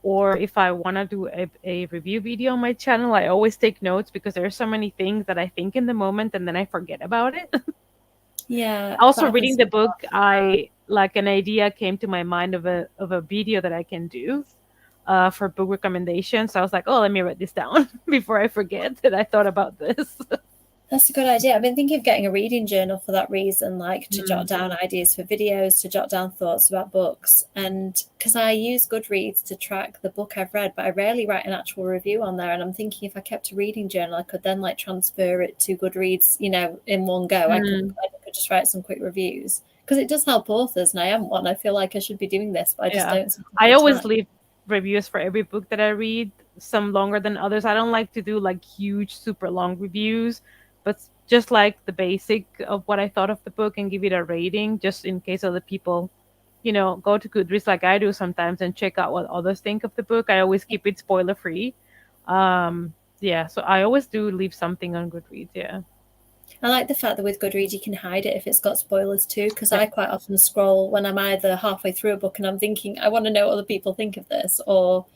or if I want to do a review video on my channel, I always take notes because there are so many things that I think in the moment and then I forget about it. Yeah. Also, reading the book, I like an idea came to my mind of a video that I can do for book recommendations. So I was like, oh, let me write this down before I forget that I thought about this. That's a good idea. I've been thinking of getting a reading journal for that reason, like to jot down ideas for videos, to jot down thoughts about books. And because I use Goodreads to track the book I've read, but I rarely write an actual review on there. And I'm thinking if I kept a reading journal, I could then like transfer it to Goodreads, in one go. I could just write some quick reviews because it does help authors. And I am one. I feel like I should be doing this, but I just don't. I always leave reviews for every book that I read, some longer than others. I don't like to do like huge, super long reviews, but just like the basic of what I thought of the book and give it a rating, just in case other people, go to Goodreads like I do sometimes and check out what others think of the book. I always keep it spoiler free. So I always do leave something on Goodreads. Yeah. I like the fact that with Goodreads you can hide it if it's got spoilers too, because I quite often scroll when I'm either halfway through a book and I'm thinking I want to know what other people think of this, or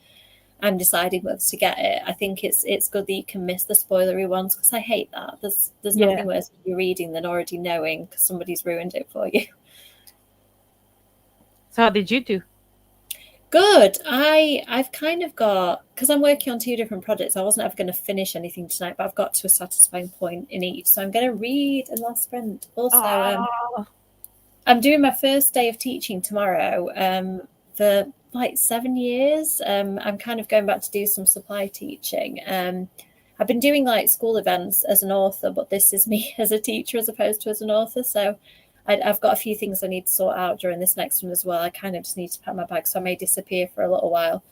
I'm deciding whether to get it. I think it's good that you can miss the spoilery ones because I hate that. There's nothing worse than you reading than already knowing because somebody's ruined it for you. So how did you do? Good. I've kind of got, because I'm working on 2 different projects, I wasn't ever going to finish anything tonight, but I've got to a satisfying point in each. So I'm going to read in last sprint. Also, I'm doing my first day of teaching tomorrow for like 7 years. I'm kind of going back to do some supply teaching. I've been doing like school events as an author, but this is me as a teacher as opposed to as an author. So I've got a few things I need to sort out during this next one as well. I kind of just need to pack my bag, so I may disappear for a little while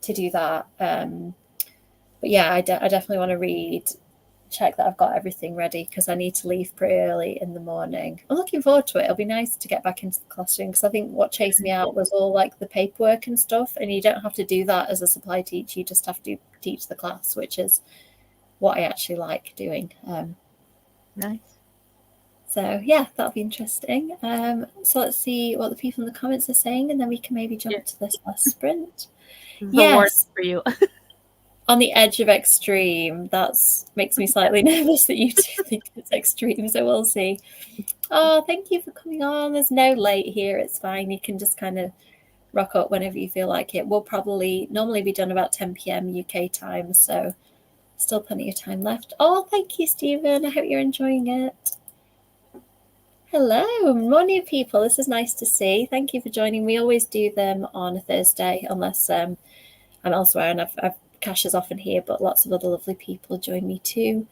to do that. But yeah, I definitely want to check that I've got everything ready because I need to leave pretty early in the morning. I'm looking forward to it. It'll be nice to get back into the classroom because I think what chased me out was all like the paperwork and stuff, and you don't have to do that as a supply teacher. You just have to teach the class, which is what I actually like doing. Nice. So yeah, that'll be interesting. So let's see what the people in the comments are saying, and then we can maybe jump to this last sprint. Yes, for you. On the edge of extreme. That makes me slightly nervous that you two think it's extreme. So we'll see. Oh, thank you for coming on. There's no late here. It's fine. You can just kind of rock up whenever you feel like it. We'll probably normally be done about 10 p.m. UK time, so still plenty of time left. Oh, thank you, Stephen. I hope you're enjoying it. Hello, morning people. This is nice to see. Thank you for joining. We always do them on a Thursday, unless I'm elsewhere, and Cash is often here, but lots of other lovely people join me too.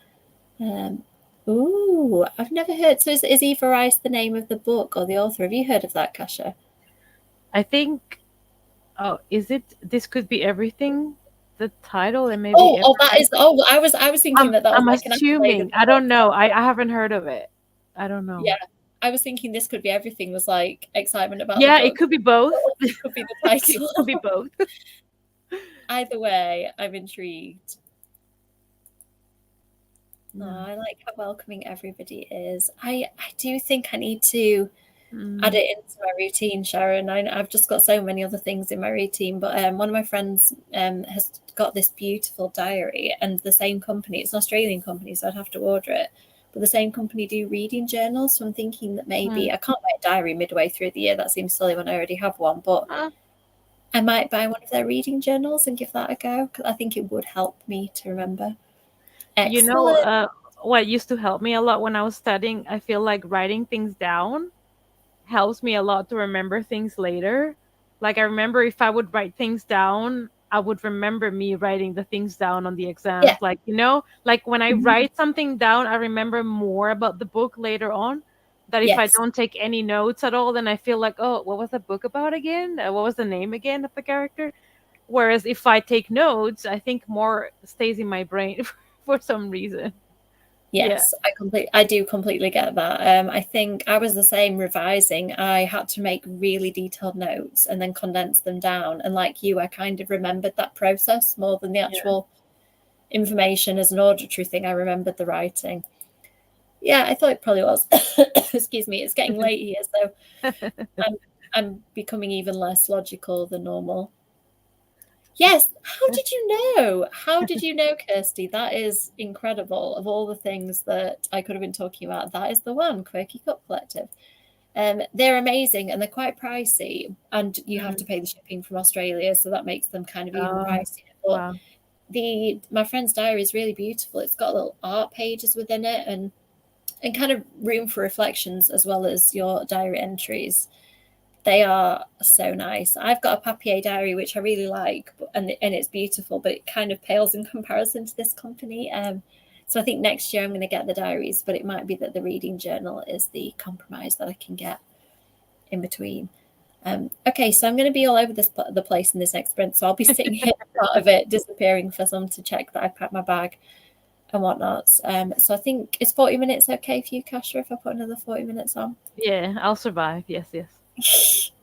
Ooh, I've never heard. So is Eva Rice the name of the book or the author? Have you heard of that, Kasha? I think. Oh, is it? This Could Be Everything. The title, and maybe. That is. Oh, I was thinking that was. I'm like assuming. I don't know. I haven't heard of it. I don't know. Yeah, I was thinking This Could Be Everything was like excitement about. Yeah, it could be both. It could be the title. It could be both. Either way, I'm intrigued. Oh, I like how welcoming everybody is. I do think I need to add it into my routine, Sharon. I've just got so many other things in my routine, but one of my friends has got this beautiful diary, and the same company, it's an Australian company, so I'd have to order it, but the same company do reading journals, so I'm thinking that maybe I can't buy a diary midway through the year. That seems silly when I already have one, but I might buy one of their reading journals and give that a go, because I think it would help me to remember. Excellent. What used to help me a lot when I was studying, I feel like writing things down helps me a lot to remember things later. Like I remember if I would write things down, I would remember me writing the things down on the Yeah. exams. Like, like when I Mhm. write something down, I remember more about the book later on. That if I Yes. don't take any notes at all, then I feel like, oh, what was the book about again? What was the name again of the character? Whereas if I take notes, I think more stays in my brain for some reason. Yeah. Yes, I do completely get that. I think I was the same revising. I had to make really detailed notes and then condense them down. And like you, I kind of remembered that process more than the Yeah. actual information as an auditory thing. I remembered the writing. Yeah, I thought it probably was. Excuse me, it's getting late here, so I'm I'm becoming even less logical than normal. Yes. How did you know? How did you know, Kirsty? That is incredible. Of all the things that I could have been talking about, that is the one, Quirky Cup Collective. They're amazing and they're quite pricey, and you have to Mm. pay the shipping from Australia, so that makes them kind of even Oh, pricier. But wow. my friend's diary is really beautiful. It's got little art pages within it and kind of room for reflections as well as your diary entries. They are so nice. I've got a papier diary which I really like, and it's beautiful, but it kind of pales in comparison to this company. So I think next year I'm going to get the diaries, but it might be that the reading journal is the compromise that I can get in between. Okay, so I'm going to be all over the place in this next sprint. So I'll be sitting here part of it, disappearing for some to check that I packed my bag and whatnot. So I think is 40 minutes okay for you, Kasha, if I put another 40 minutes on? Yeah, I'll survive. Yes, yes.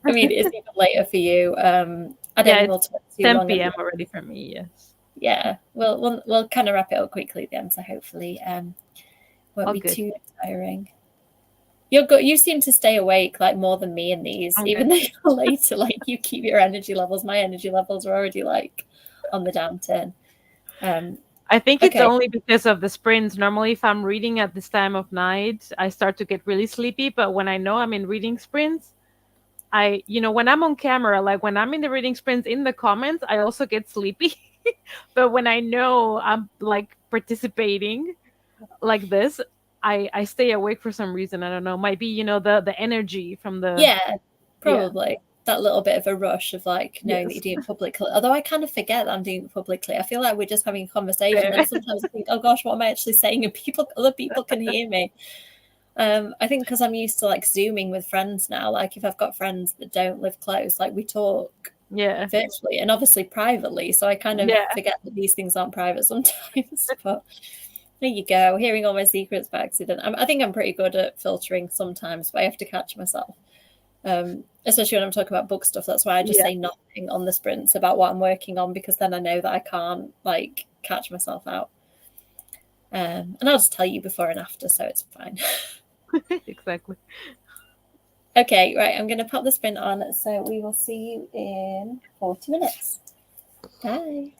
I mean, it's even later for you. I don't Yeah, think we'll it's talk too 10 long. p.m. already for me. Yes. Yeah, we'll kind of wrap it up quickly then. So hopefully, won't All be good. too tiring. You're good. You seem to stay awake like more than me in these, Okay. even though you're later. Like you keep your energy levels. My energy levels are already like on the downturn. I think it's Okay. only because of the sprints. Normally, if I'm reading at this time of night, I start to get really sleepy. But when I know I'm in reading sprints, when I'm on camera, like when I'm in the reading sprints in the comments, I also get sleepy. But when I know I'm like participating like this, I stay awake for some reason. I don't know. Might be, the energy from the, Yeah, yeah. probably that little bit of a rush of like knowing that Yes. you're doing it publicly. Although I kind of forget that I'm doing it publicly. I feel like we're just having a conversation. Fair. Then sometimes I think, oh gosh, what am I actually saying? And other people can hear me. I think because I'm used to like Zooming with friends now. Like if I've got friends that don't live close, like we talk Yeah. virtually and obviously privately. So I kind of Yeah. forget that these things aren't private sometimes. But there you go, hearing all my secrets by accident. I think I'm pretty good at filtering sometimes, but I have to catch myself. Especially when I'm talking about book stuff. That's why I just Yeah. say nothing on the sprints about what I'm working on, because then I know that I can't like catch myself out. And I'll just tell you before and after, so it's fine. Exactly. Okay, right, I'm going to pop the sprint on, so we will see you in 40 minutes. Bye.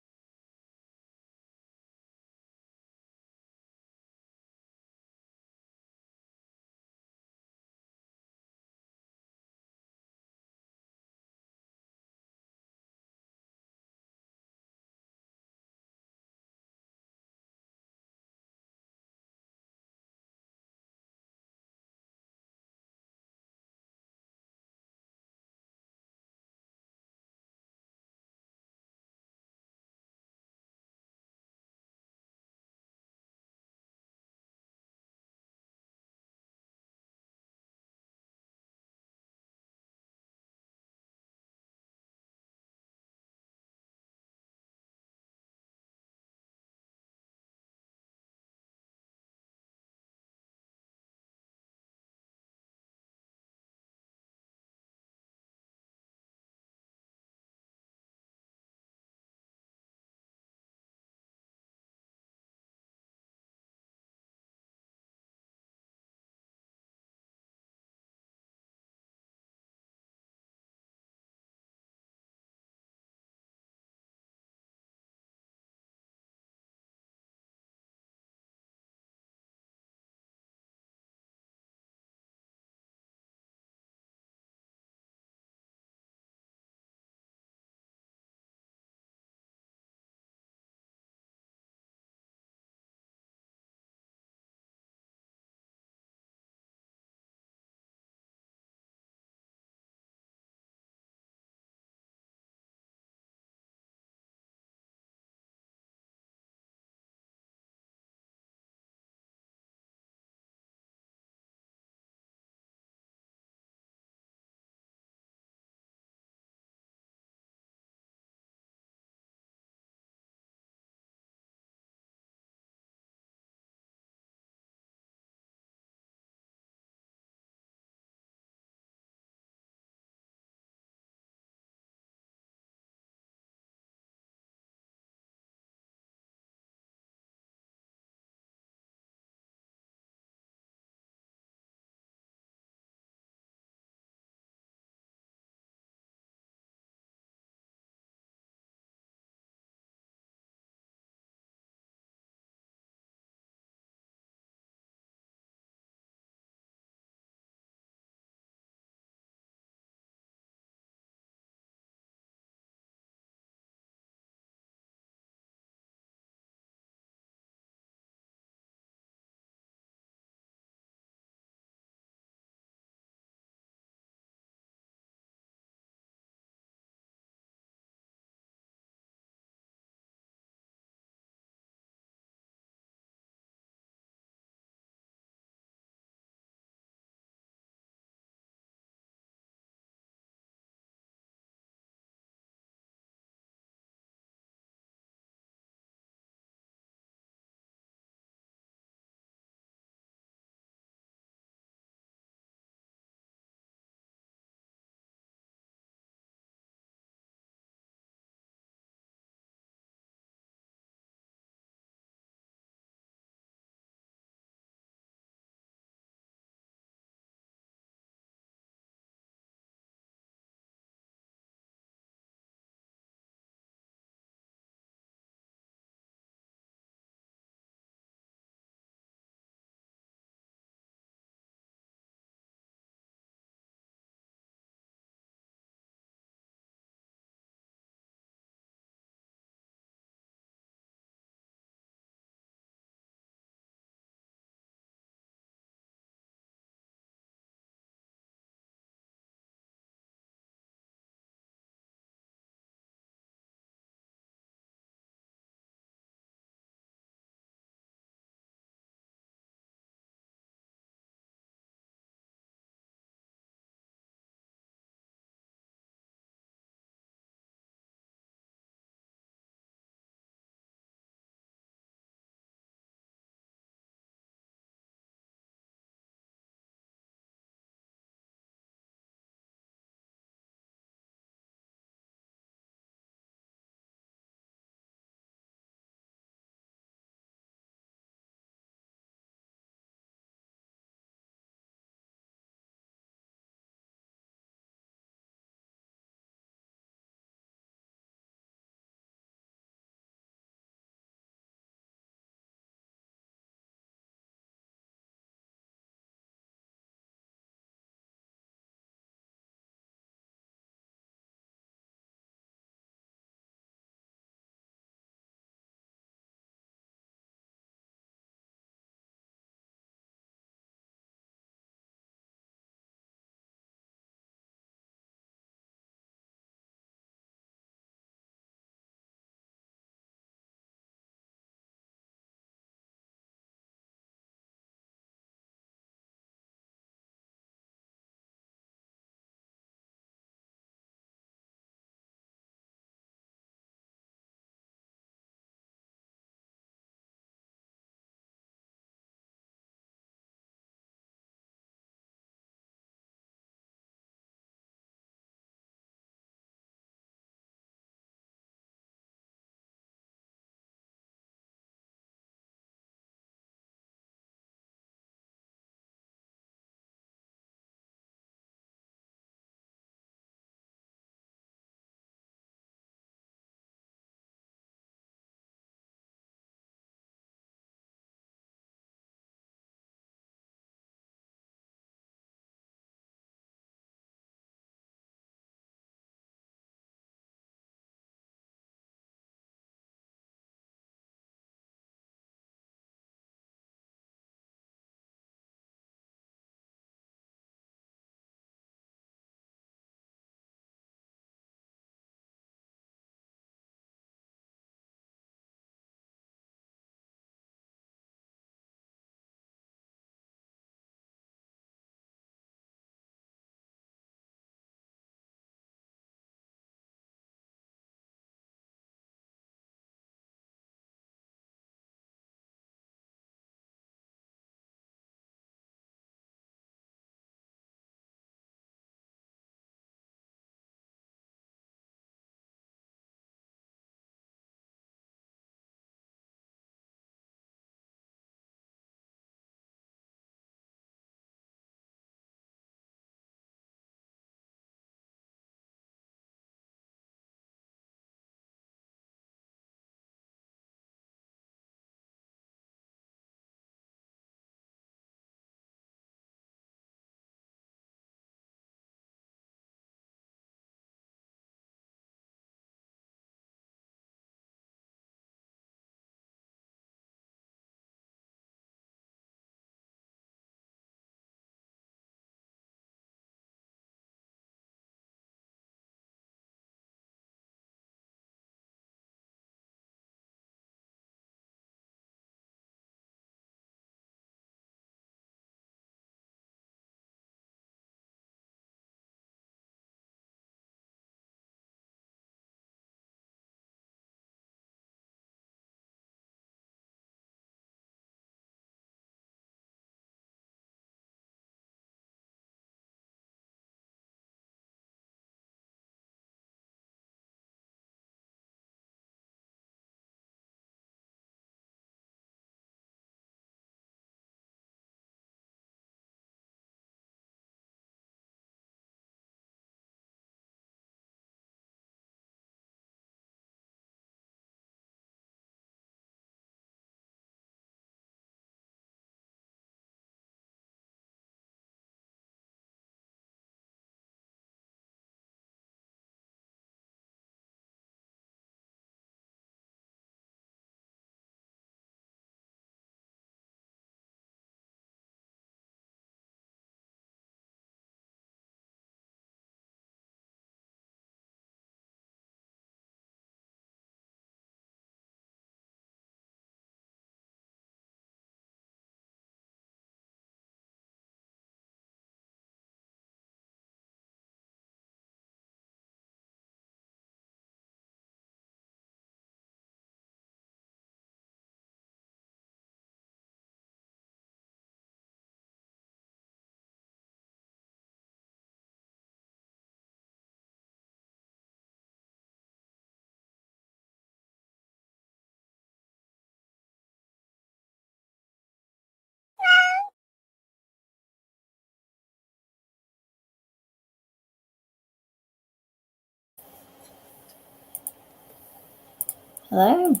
Hello.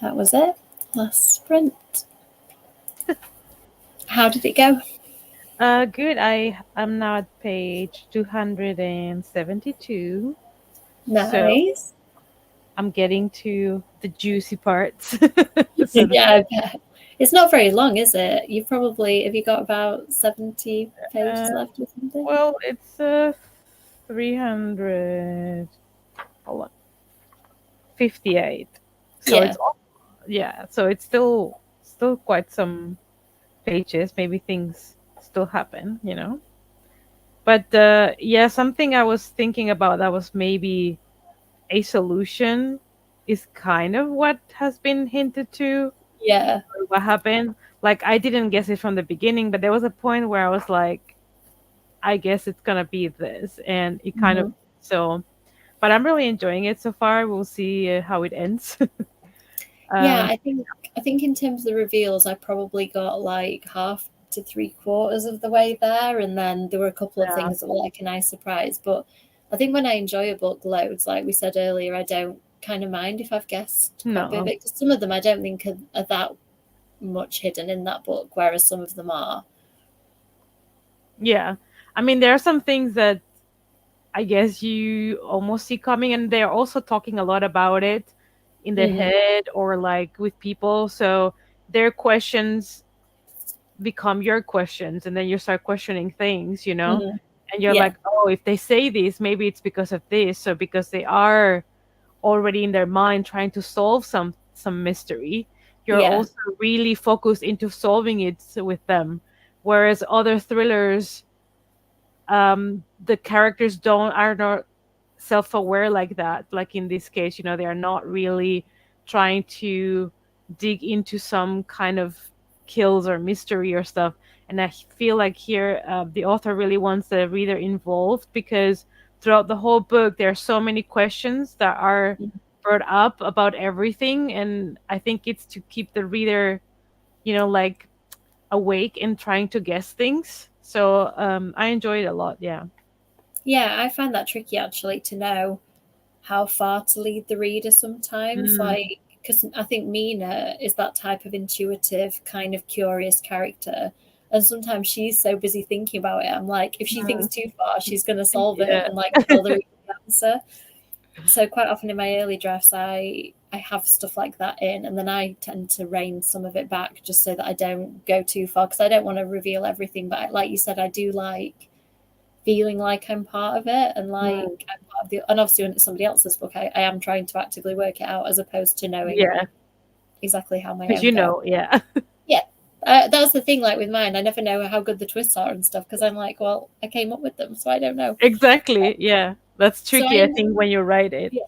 That was it. Last sprint. How did it go? Good. I'm now at page 272. So Nice. I'm getting to the juicy parts. Yeah, I bet. It's not very long, is it? Have you got about 70 pages uh, left or something? well, it's 300. Hold on, 58. So Yeah. it's so it's still quite some pages. Maybe things still happen, But yeah, something I was thinking about that was maybe a solution is kind of what has been hinted to Yeah. what happened. Like I didn't guess it from the beginning, but there was a point where I was like, I guess it's gonna be this, and it kind of Mhm. so. But I'm really enjoying it so far. We'll see how it ends. Yeah, um, I think in terms of the reveals, I probably got like half to three quarters of the way there, and then there were a couple of yeah, things that were like a nice surprise. But I think when I enjoy a book loads, like we said earlier, I don't kind of mind if I've guessed quite a bit of no, it, because some of them I don't think are that much hidden in that book, whereas some of them are. yeah. I mean, there are some things that I guess you almost see coming, and they're also talking a lot about it in the Hmm. head or like with people. So their questions become your questions, and then you start questioning things. Hmm. And you're Yeah, like, oh, if they say this, maybe it's because of this. So because they are already in their mind trying to solve some mystery, you're yeah, also really focused into solving it with them. Whereas other thrillers, the characters don't are not self-aware like that. Like in this case, they are not really trying to dig into some kind of kills or mystery or stuff. And I feel like here, the author really wants the reader involved, because throughout the whole book there are so many questions that are brought up about everything, and I think it's to keep the reader, like awake and trying to guess things. So I enjoy it a lot. Yeah. yeah. I find that tricky actually to know how far to lead the reader sometimes. Mm, Like, because I think Mina is that type of intuitive, kind of curious character. And sometimes she's so busy thinking about it. I'm like, if she thinks mm, too far, she's going to solve it yeah. and like tell the reader the answer. So quite often in my early drafts, I have stuff like that in, and then I tend to rein some of it back just so that I don't go too far, because I don't want to reveal everything. But like you said, I do like feeling like I'm part of it, and like Mm, I'm part of the. And obviously, when it's somebody else's book, I am trying to actively work it out as opposed to knowing yeah. exactly how my Because own go. yeah. Yeah, that's the thing. Like with mine, I never know how good the twists are and stuff, because I'm like, well, I came up with them, so I don't know. Exactly. Yeah. That's So tricky, I think, when you write it. yeah.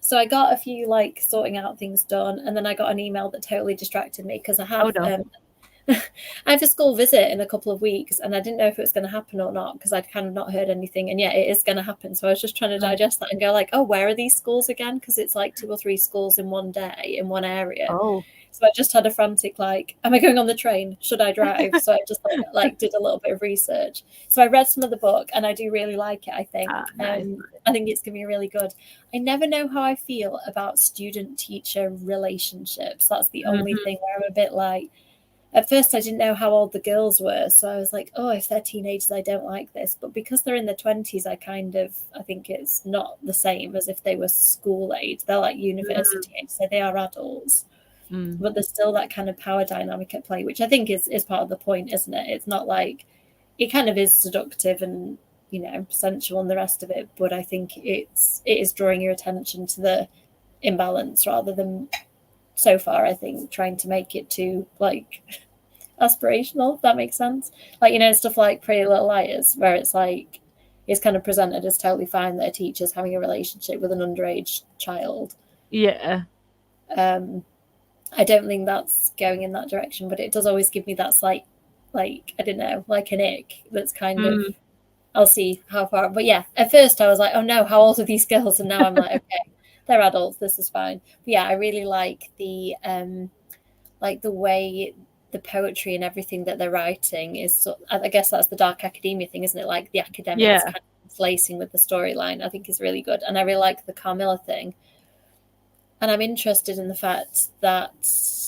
So I got a few like sorting out things done, and then I got an email that totally distracted me because Oh no. I have a school visit in a couple of weeks, and I didn't know if it was going to happen or not because I'd kind of not heard anything. And yeah, it is going to happen. So I was just trying to Mm. digest that and go like, oh, where are these schools again? Because it's like 2 or 3 schools in one day in one area. Oh. So I just had a frantic like, am I going on the train? Should I drive? So I just like did a little bit of research. So I read some of the book, and I do really like it. I think. Ah, nice. I think it's gonna be really good. I never know how I feel about student-teacher relationships. That's the only Hmm. thing where I'm a bit like. At first, I didn't know how old the girls were, so I was like, "Oh, if they're teenagers, I don't like this." But because they're in their 20s, I think it's not the same as if they were school age. They're like university age, so they are adults, Mm. but there's still that kind of power dynamic at play, which I think is part of the point, isn't it? It's not like it kind of is seductive and sensual and the rest of it, but I think it is drawing your attention to the imbalance rather than so far. I think trying to make it too like aspirational, if that makes sense. Like stuff like Pretty Little Liars, where it's like it's kind of presented as totally fine that a teacher's having a relationship with an underage child. Yeah. Um, I don't think that's going in that direction, but it does always give me that slight, like, I don't know, like an ick that's kind of, Mm. I'll see how far. But yeah, at first I was like, oh no, how old are these girls? And now I'm like, okay, they're adults, this is fine. But yeah, I really like the way the poetry and everything that they're writing is. I guess that's the dark academia thing, isn't it? Like the academics Yeah. kind of lacing with the storyline, I think is really good. And I really like the Carmilla thing. And I'm interested in the fact that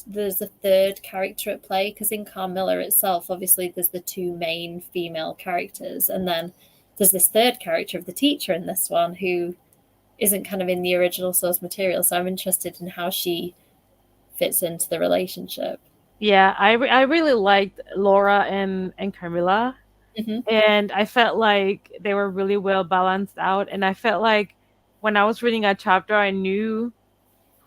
there's a third character at play, because in Carmilla itself, obviously, there's the two main female characters, and then there's this third character of the teacher in this one who isn't kind of in the original source material. So I'm interested in how she fits into the relationship. Yeah, I really liked Laura and Carmilla, Mm-hmm. and I felt like they were really well balanced out. And I felt like when I was reading a chapter, I knew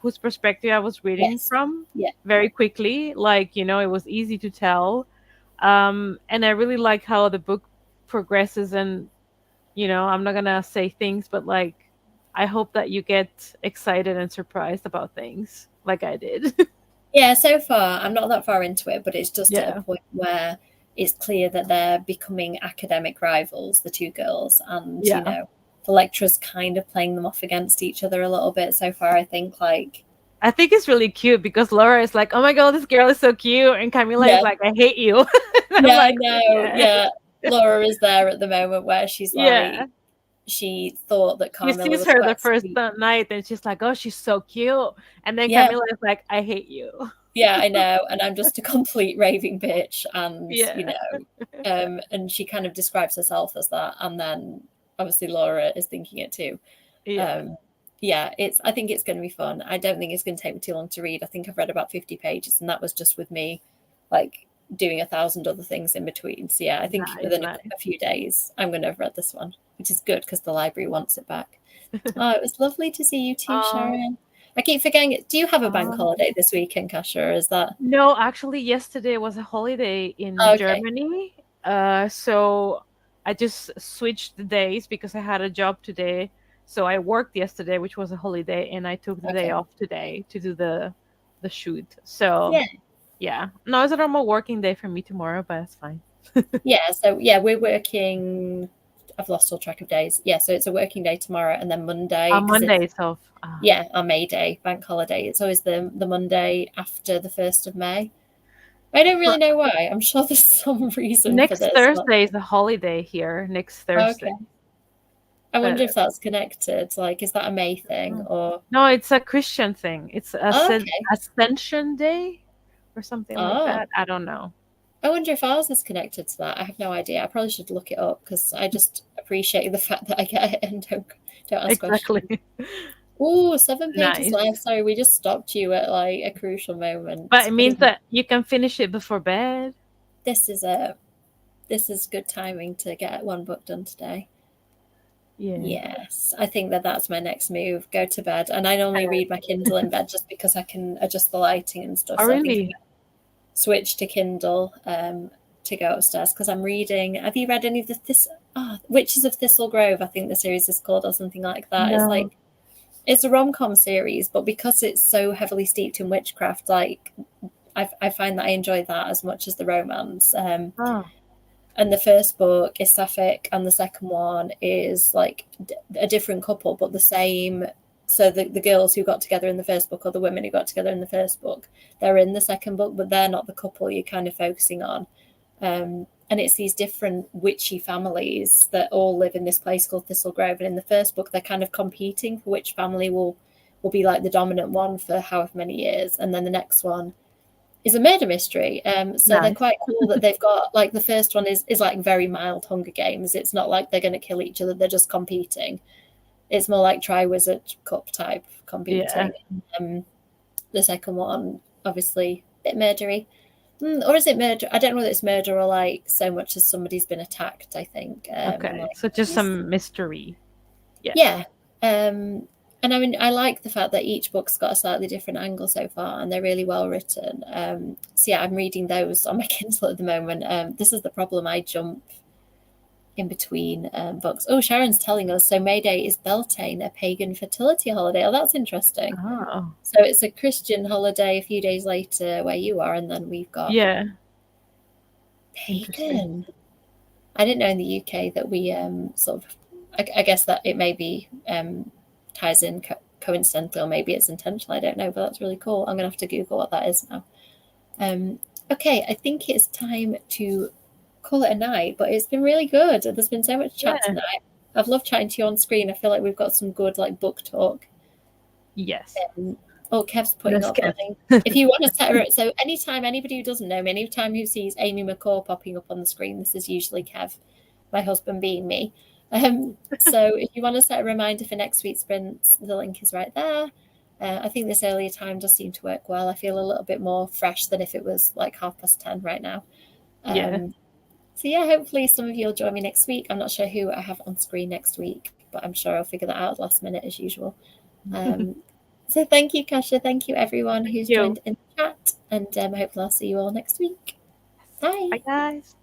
whose perspective I was reading Yes. from Yeah. very quickly. Like, you know, it was easy to tell. And I really like how the book progresses. And, you know, I'm not gonna say things, but like, I hope that you get excited and surprised about things like I did. Yeah, so far, I'm not that far into it, but it's just at a Yeah. point where it's clear that they're becoming academic rivals, the two girls, and, you Yeah. know, the lecturer's kind of playing them off against each other a little bit so far, I think, like, I think it's really cute because Laura is like, "Oh my god, this girl is so cute," and Camila yeah, is like, "I hate you." And I'm yeah, I like, know, yeah, yeah. Laura is there at the moment where she's yeah. like, she thought that He Carmilla sees was her the quite first sweet. night, and she's like, "Oh, she's so cute," and then Yeah, Camila is like, "I hate you." yeah, I know, and I'm just a complete raving bitch, and, you Yeah, know, and she kind of describes herself as that, and then obviously Laura is thinking it too. yeah. Yeah, I think it's going to be fun. I don't think it's going to take me too long to read. I think I've read about 50 pages, and that was just with me like doing 1,000 other things in between. So yeah, I think Nice, within nice. a few days I'm going to have read this one, which is good because the library wants it back. Oh, it was lovely to see you too, Um, Sharon. I keep forgetting it. Do you have a bank um, holiday this weekend, Kasha, or is that no, actually, yesterday was a holiday in okay? Germany. So I just switched the days because I had a job today. So I worked yesterday, which was a holiday, and I took the day Okay. off today to do the shoot. So Yeah. yeah, no, it's a normal working day for me tomorrow, but it's fine. Yeah. So yeah, we're working. I've lost all track of days. Yeah, so it's a working day tomorrow, and then Monday, On because it's Monday is off. Ah. yeah, our May Day, bank holiday. It's always the Monday after the 1st of May. I don't really For know why. I'm sure there's some reason for next this. But Thursday is a holiday here. Next Thursday, okay. I wonder but if that's connected. Like, is that a May thing or no, it's a Christian thing. It's okay. Ascension Day or something like Oh, that. I don't know. I wonder if ours is connected to that. I have no idea. I probably should look it up because I just appreciate the fact that I get it and don't ask questions. Exactly. Oh, 7 pages Nice. left. Sorry, we just stopped you at like a crucial moment. But it But means that you can finish it before bed. this is good timing to get one book done today. Yeah. Yes, I think that's my next move. Go to bed, and I normally read my Kindle in bed just because I can adjust the lighting and stuff. Oh, So I think I'm really? gonna switch to Kindle to go upstairs because I'm reading. Have you read any of Witches of Thistle Grove? I think the series is called, or something like that. It's No. like it's a rom-com series, but because it's so heavily steeped in witchcraft, like I find that I enjoy that as much as the romance. Oh, And the first book is sapphic, and the second one is like a different couple, but the same. So the girls who got together in the first book, or the women who got together in the first book, they're in the second book, but they're not the couple you're kind of focusing on. And it's these different witchy families that all live in this place called Thistle Grove. And in the first book, they're kind of competing for which family will be like the dominant one for however many years. And then the next one is a murder mystery. So they're nice. quite cool that they've got like the first one is like very mild Hunger Games. It's not like they're going to kill each other; they're just competing. It's more like Triwizard Cup type Yeah. competing. The second one, obviously, a bit murdery. Or is it murder? I don't know whether it's murder or like so much as somebody's been attacked, I think. And Okay. like So just some mystery. Yeah. yeah. And I mean, I like the fact that each book's got a slightly different angle so far, and they're really well written. So yeah, I'm reading those on my Kindle at the moment. This is the problem. I jump in between books. Oh, Sharon's telling us. So May Day is Beltane, a pagan fertility holiday. Oh, that's interesting. Oh. So it's a Christian holiday a few days later where you are, and then we've got Yeah. pagan. I didn't know in the UK that we sort of. I guess that it maybe ties in coincidentally, or maybe it's intentional. I don't know, but that's really cool. I'm gonna have to Google what that is now. Okay, I think it's time to call it a night. But it's been really good. There's been so much chat Yeah. tonight. I've loved chatting to you on screen. I feel like we've got some good like book talk. Yes. Oh, Kev's putting Yes, up Kev. a link. If you want to set her up, so anytime anybody who doesn't know me, anytime who sees Amy McCaw popping up on the screen, this is usually Kev, my husband being me. So if you want to set a reminder for next week's sprint, the link is right there. I think this earlier time does seem to work well. I feel a little bit more fresh than if it was like 10:30 right now. So yeah, hopefully some of you will join me next week. I'm not sure who I have on screen next week, but I'm sure I'll figure that out last minute as usual. So thank you, Kasia. Thank you, everyone who's joined in the chat. And hopefully I'll see you all next week. Bye. Bye, guys.